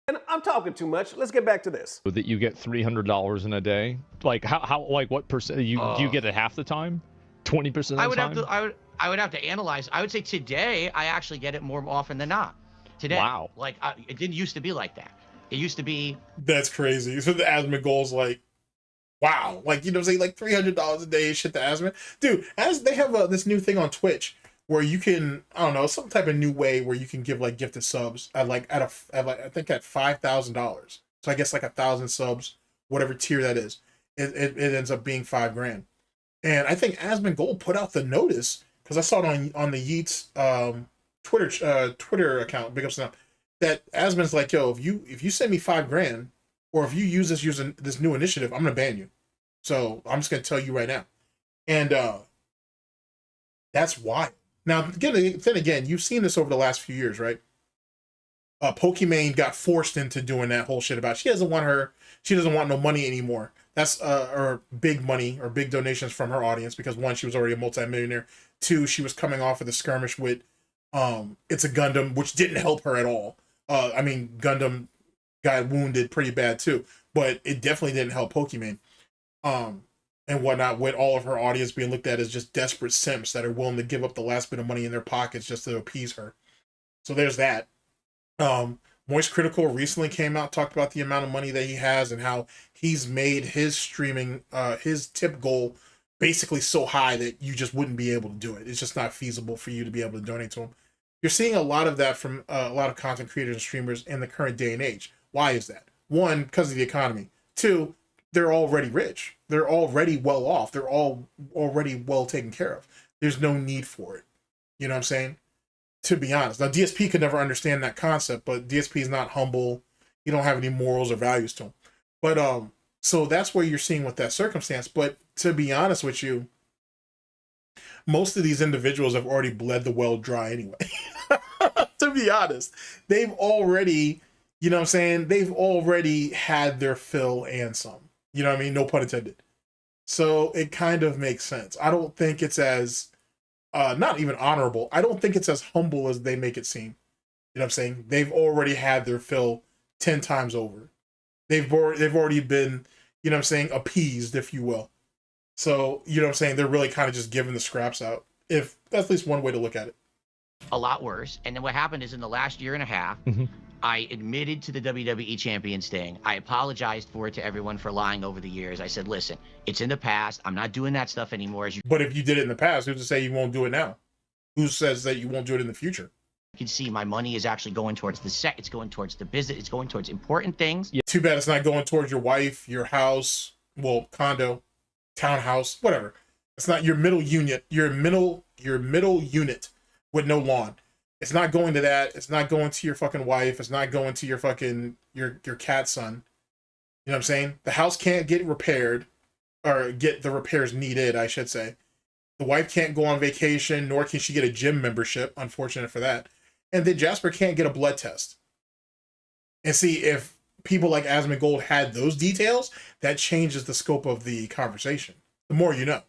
And I'm talking too much. Let's get back to this. That you get $300 in a day. Like how like what percent do you get it half the time? 20% of the time? I would have to analyze. I would say today I actually get it more often than not. Today. Wow. Like it didn't used to be like that. It used to be. That's crazy. So the Asmongold's like, wow. Like, you know what I'm saying? Like $300 a day, shit to Asmon. Dude, as they have this new thing on Twitch where you can, I don't know, some type of new way where you can give like gifted subs at like I think at $5,000. So I guess like 1,000 subs, whatever tier that is, it ends up being $5,000. And I think Asmongold put out the notice because I saw it on the Yeats Twitter account, big ups now, that Asmon's like, yo, if you send me $5,000 or if you use this new initiative, I'm gonna ban you. So I'm just gonna tell you right now. And that's why. Now, then again, you've seen this over the last few years, right? Pokimane got forced into doing that whole shit about she doesn't want no money anymore. That's or big money or big donations from her audience because one, she was already a multimillionaire. Two, she was coming off of the skirmish with It's a Gundam, which didn't help her at all. I mean, Gundam got wounded pretty bad too, but it definitely didn't help Pokimane. And whatnot, with all of her audience being looked at as just desperate simps that are willing to give up the last bit of money in their pockets just to appease her. So there's that. Moist Critical recently came out, talked about the amount of money that he has and how he's made his streaming, his tip goal basically so high that you just wouldn't be able to do it. It's just not feasible for you to be able to donate to him. You're seeing a lot of that from a lot of content creators and streamers in the current day and age. Why is that? One, because of the economy. Two, they're already rich. They're already well off. They're all already well taken care of. There's no need for it. You know what I'm saying? To be honest. Now, DSP could never understand that concept, but DSP is not humble. You don't have any morals or values to him. But, so that's what you're seeing with that circumstance. But to be honest with you, most of these individuals have already bled the well dry anyway. To be honest, they've already, you know what I'm saying? They've already had their fill and some. You know what I mean? No pun intended. So it kind of makes sense. I don't think it's as, not even honorable. I don't think it's as humble as they make it seem. You know what I'm saying? They've already had their fill 10 times over. They've already been, you know what I'm saying, appeased, if you will. So, you know what I'm saying? They're really kind of just giving the scraps out. If that's at least one way to look at it. A lot worse. And then what happened is in the last year and a half, I admitted to the WWE champion thing. I apologized for it to everyone for lying over the years. I said, listen, it's in the past. I'm not doing that stuff anymore. But if you did it in the past, who's to say you won't do it now? Who says that you won't do it in the future? You can see my money is actually going towards the set. It's going towards the business. It's going towards important things. Yeah. Too bad it's not going towards your wife, your house, well, condo, townhouse, whatever. It's not your middle unit, your middle unit with no lawn. It's not going to that. It's not going to your fucking wife. It's not going to your fucking, your cat son. You know what I'm saying? The house can't get repaired or get the repairs needed, I should say. The wife can't go on vacation, nor can she get a gym membership. Unfortunate for that. And then Jasper can't get a blood test. And see, if people like Asmongold had those details, that changes the scope of the conversation. The more you know.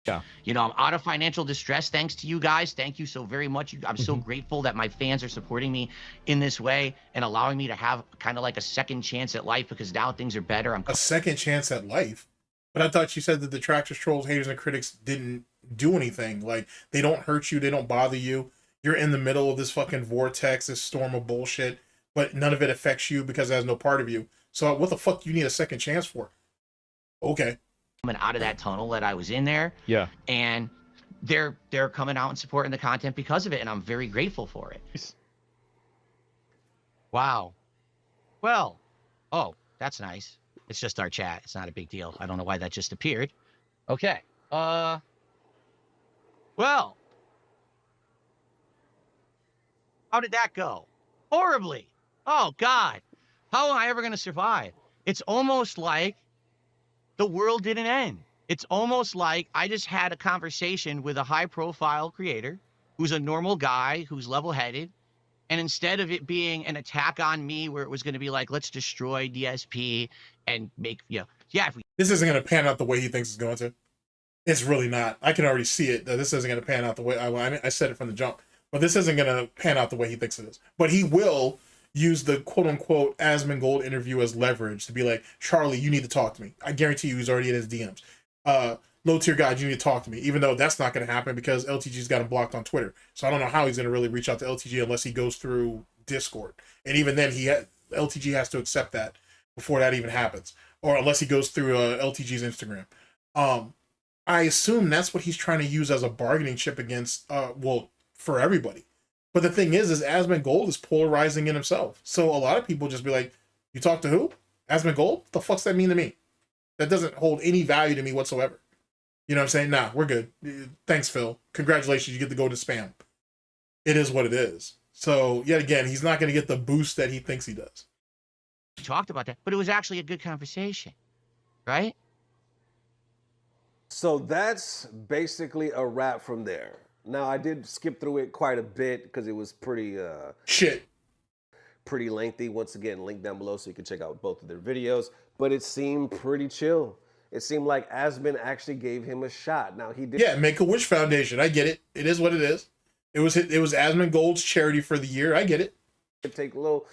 Yeah. You know, I'm out of financial distress thanks to you guys. Thank you so very much. I'm so grateful that my fans are supporting me in this way and allowing me to have kind of like a second chance at life because now things are better. A second chance at life? But I thought you said that the detractors, trolls, haters, and critics didn't do anything. Like, they don't hurt you. They don't bother you. You're in the middle of this fucking vortex, this storm of bullshit, but none of it affects you because it has no part of you. So what the fuck do you need a second chance for? Okay. Coming out of that tunnel that I was in there. Yeah. And they're coming out and supporting the content because of it, and I'm very grateful for it. Wow. Well, oh, that's nice. It's just our chat. It's not a big deal. I don't know why that just appeared. Okay. Well. How did that go? Horribly. Oh, God. How am I ever going to survive? It's almost like the world didn't end. It's almost like I just had a conversation with a high-profile creator who's a normal guy, who's level-headed, and instead of it being an attack on me where it was going to be like, let's destroy DSP and make, you know, yeah. This isn't going to pan out the way he thinks it's going to. It's really not. I can already see it. This isn't going to pan out the way I said it from the jump. But this isn't going to pan out the way he thinks it is. But he will use the quote-unquote Asmongold interview as leverage to be like, Charlie, you need to talk to me. I guarantee you he's already in his DMs. Low-tier guy, you need to talk to me. Even though that's not going to happen because LTG's got him blocked on Twitter. So I don't know how he's going to really reach out to LTG unless he goes through Discord. And even then, LTG has to accept that before that even happens. Or unless he goes through LTG's Instagram. I assume that's what he's trying to use as a bargaining chip against, for everybody. But the thing is Asmongold is polarizing in himself. So a lot of people just be like, you talk to who? Asmongold? What the fuck's that mean to me? That doesn't hold any value to me whatsoever. You know what I'm saying? Nah, we're good. Thanks, Phil. Congratulations, you get to go to spam. It is what it is. So, yet again, he's not going to get the boost that he thinks he does. We talked about that, but it was actually a good conversation, right? So that's basically a wrap from there. Now, I did skip through it quite a bit because it was pretty pretty lengthy. Once again, link down below so you can check out both of their videos. But it seemed pretty chill. It seemed like Asmon actually gave him a shot. Now he did. Yeah, Make-A-Wish Foundation. I get it. It is what it is. It was Asmongold's charity for the year. I get it. Take little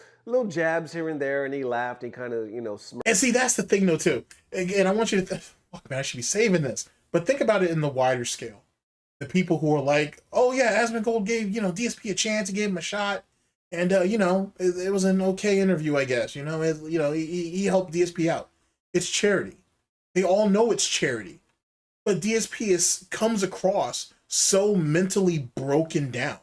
jabs here and there, and he laughed. He kind of, smirked. And see, that's the thing, though, too. Again, I want you to think, fuck, man, I should be saving this. But think about it in the wider scale. The people who are like, oh, yeah, Asmongold gave, DSP a chance. He gave him a shot. And, it was an okay interview, I guess. He helped DSP out. It's charity. They all know it's charity. But DSP comes across so mentally broken down.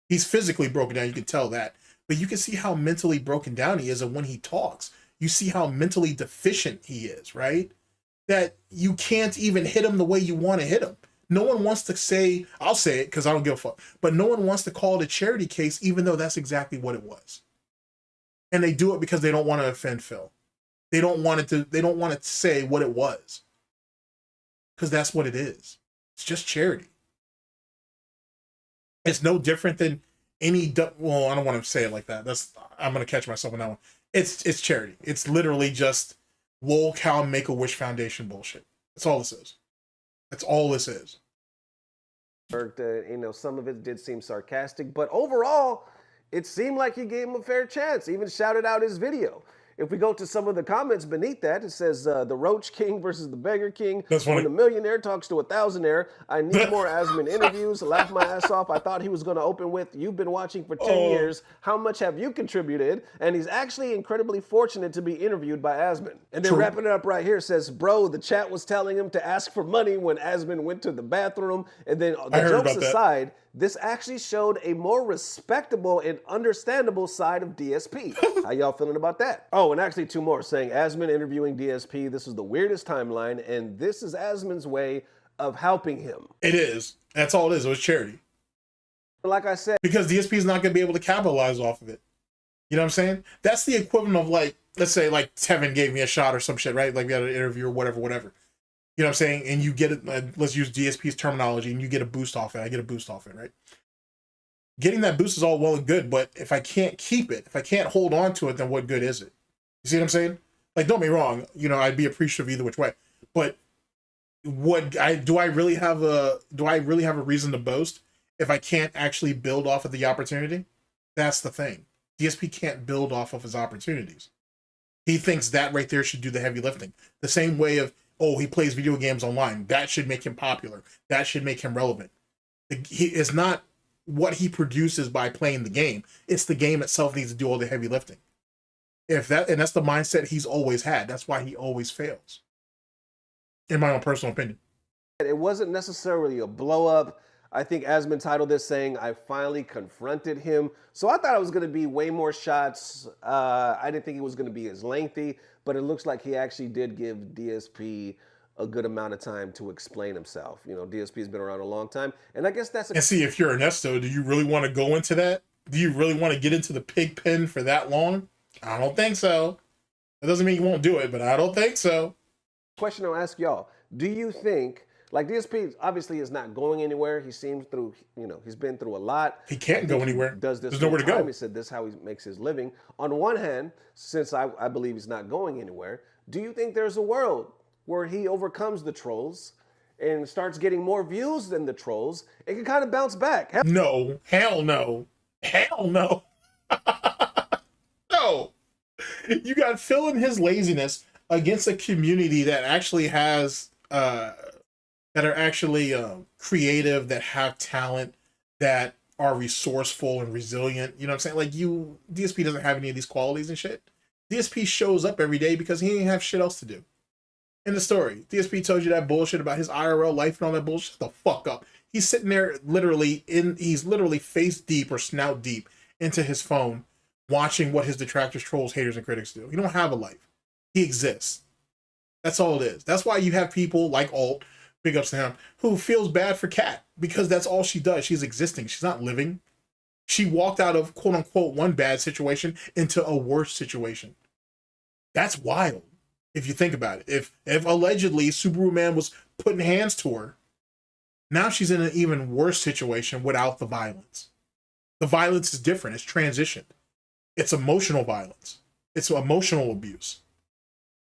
He's physically broken down, you can tell that. But you can see how mentally broken down he is, and when he talks, you see how mentally deficient he is, right? That you can't even hit him the way you want to hit him. No one wants to say, I'll say it because I don't give a fuck, but no one wants to call it a charity case, even though that's exactly what it was. And they do it because they don't want to offend Phil. They don't want to say what it was. Because that's what it is. It's just charity. It's no different than any, well, I don't want to say it like that. I'm going to catch myself on that one. It's charity. It's literally just lol cow Make-A-Wish Foundation bullshit. That's all this is. That's all this is. Some of it did seem sarcastic, but overall, it seemed like he gave him a fair chance. Even shouted out his video. If we go to some of the comments beneath that, it says the Roach King versus the Beggar King. That's funny. When a millionaire talks to a thousandaire, I need more Asmon interviews. Laugh my ass off. I thought he was going to open with, you've been watching for 10 years. How much have you contributed? And he's actually incredibly fortunate to be interviewed by Asmon. And then wrapping it up right here says, bro, the chat was telling him to ask for money when Asmon went to the bathroom. And then the jokes aside, this actually showed a more respectable and understandable side of DSP. How y'all feeling about that? Oh, and actually two more saying Asmon interviewing DSP. This is the weirdest timeline, and this is Asmon's way of helping him. It is. That's all it is. It was charity. Like I said, because DSP is not going to be able to capitalize off of it. You know what I'm saying? That's the equivalent of like, let's say like Tevin gave me a shot or some shit, right? Like we had an interview or whatever. You know what I'm saying? And you get it, let's use DSP's terminology, and you get a boost off it. I get a boost off it, right? Getting that boost is all well and good, but if I can't keep it, if I can't hold on to it, then what good is it? You see what I'm saying? Like, don't be wrong. I'd be appreciative either which way. But do I really have a reason to boast if I can't actually build off of the opportunity? That's the thing. DSP can't build off of his opportunities. He thinks that right there should do the heavy lifting. The same way of, oh, he plays video games online. That should make him popular. That should make him relevant. It's not what he produces by playing the game. It's the game itself needs to do all the heavy lifting. And that's the mindset he's always had. That's why he always fails. In my own personal opinion. It wasn't necessarily a blow up. I think Asmon titled this saying, I finally confronted him. So I thought it was going to be way more shots. I didn't think it was going to be as lengthy, but it looks like he actually did give DSP a good amount of time to explain himself. DSP's been around a long time. And I guess that's... And see, if you're Ernesto, do you really want to go into that? Do you really want to get into the pig pen for that long? I don't think so. That doesn't mean you won't do it, but I don't think so. Question I'll ask y'all. Do you think... Like, DSP obviously is not going anywhere. He seems through, he's been through a lot. He can't go anywhere. Does this? There's nowhere to go. He said this is how he makes his living. On one hand, since I believe he's not going anywhere, do you think there's a world where he overcomes the trolls and starts getting more views than the trolls, it can kind of bounce back. No, hell no. Hell no. No. You got Phil and his laziness against a community that actually has, that are actually creative, that have talent, that are resourceful and resilient. You know what I'm saying? Like DSP doesn't have any of these qualities and shit. DSP shows up every day because he ain't have shit else to do. In the story, DSP told you that bullshit about his IRL life and all that bullshit. Shut the fuck up. He's sitting there he's literally face deep or snout deep into his phone, watching what his detractors, trolls, haters, and critics do. He don't have a life. He exists. That's all it is. That's why you have people like Alt, big ups to him, who feels bad for Kat, because that's all she does. She's existing. She's not living. She walked out of quote unquote one bad situation into a worse situation. That's wild. If you think about it, if allegedly Subaru Man was putting hands to her, now she's in an even worse situation without the violence. The violence is different. It's transitioned. It's emotional violence. It's emotional abuse.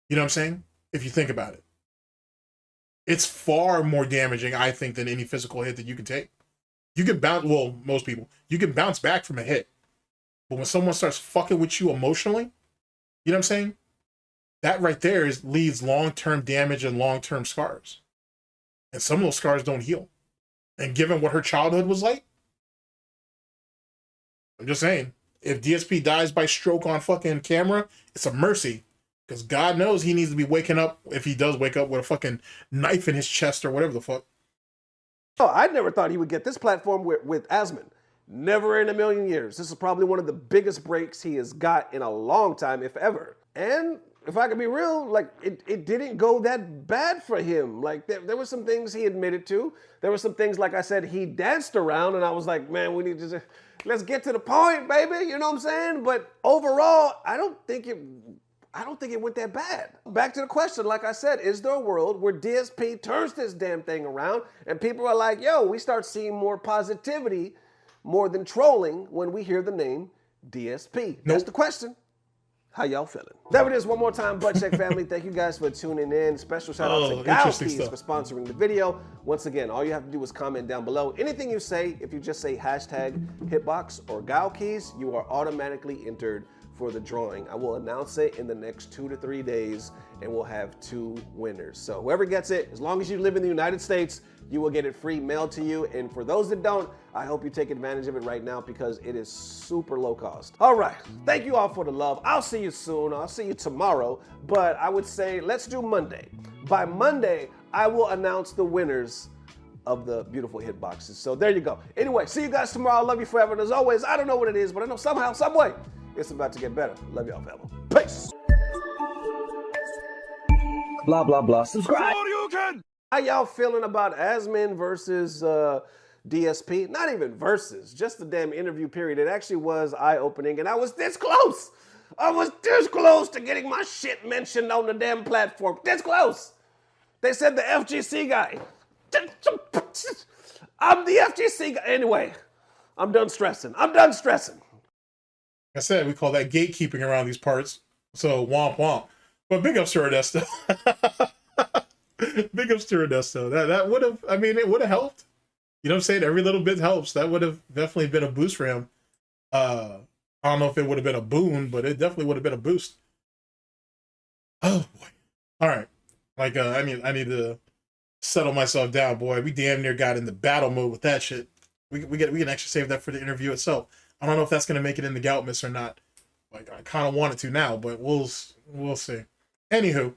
You know what I'm saying? If you think about it, it's far more damaging, I think, than any physical hit that you can take. You can bounce. Well, most people, you can bounce back from a hit, but when someone starts fucking with you emotionally, you know what I'm saying? That right there leads long-term damage and long-term scars. And some of those scars don't heal. And given what her childhood was like, I'm just saying, if DSP dies by stroke on fucking camera, it's a mercy. Because God knows he needs to be waking up, if he does wake up, with a fucking knife in his chest or whatever the fuck. Oh, I never thought he would get this platform with Asmon. Never in a million years. This is probably one of the biggest breaks he has got in a long time, if ever. And if I could be real, like, it didn't go that bad for him. Like, there were some things he admitted to. There were some things, like I said, he danced around, and I was like, man, we need to just, let's get to the point, baby. You know what I'm saying? But overall, I don't think it went that bad. Back to the question, like I said, is there a world where DSP turns this damn thing around and people are like, yo, we start seeing more positivity, more than trolling, when we hear the name DSP? That's the question. How y'all feeling? There it is one more time, Butt Check family. Thank you guys for tuning in. Special shout out to Gatekeeping for sponsoring the video. Once again, all you have to do is comment down below. Anything you say, if you just say hashtag Hitbox or Gatekeys, you are automatically entered for the drawing. I will announce it in the next 2 to 3 days, and we'll have 2 winners. So whoever gets it, as long as you live in the United States, you will get it free mailed to you. And for those that don't, I hope you take advantage of it right now because it is super low cost. All right, thank you all for the love. I'll see you soon. I'll see you tomorrow, but I would say let's do Monday. By Monday, I will announce the winners of the beautiful hit boxes. So there you go. Anyway, see you guys tomorrow. I love you forever. And as always, I don't know what it is, but I know somehow, some way, it's about to get better. Love y'all, family. Peace. Blah, blah, blah. Subscribe. How y'all feeling about Asmon versus DSP? Not even versus, just the damn interview period. It actually was eye-opening, and I was this close. I was this close to getting my shit mentioned on the damn platform. This close. They said the FGC guy. I'm the FGC guy. Anyway, I'm done stressing. I'm done stressing. Like I said, we call that gatekeeping around these parts. So womp womp. But big ups to Ernesto. Big ups to Ernesto. That would have, I mean, it would have helped. You know what I'm saying? Every little bit helps. That would have definitely been a boost for him. I don't know if it would have been a boon, but it definitely would have been a boost. Oh boy. All right. Like I need to settle myself down, boy. We damn near got into battle mode with that shit. We can actually save that for the interview itself. I don't know if that's gonna make it in the Goutmas or not. Like I kind of want it to now, but we'll see. Anywho,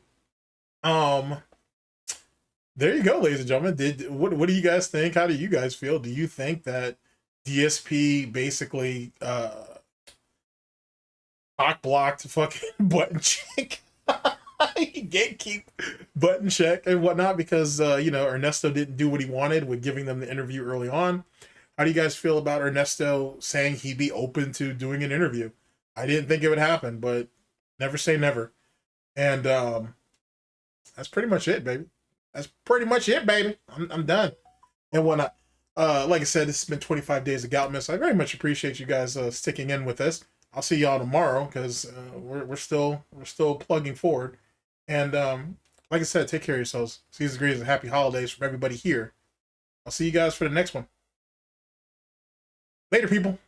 there you go, ladies and gentlemen. What do you guys think? How do you guys feel? Do you think that DSP basically cock blocked fucking button check, gatekeep button check and whatnot because you know, Ernesto didn't do what he wanted with giving them the interview early on? How do you guys feel about Ernesto saying he'd be open to doing an interview? I didn't think it would happen, but never say never. And that's pretty much it, baby. That's pretty much it, baby. I'm done. And whatnot. Like I said, this has been 25 days of Goutmas. I very much appreciate you guys sticking in with us. I'll see y'all tomorrow because we're still plugging forward. And like like I said, take care of yourselves. Seasons greetings and happy holidays from everybody here. I'll see you guys for the next one. Later, people.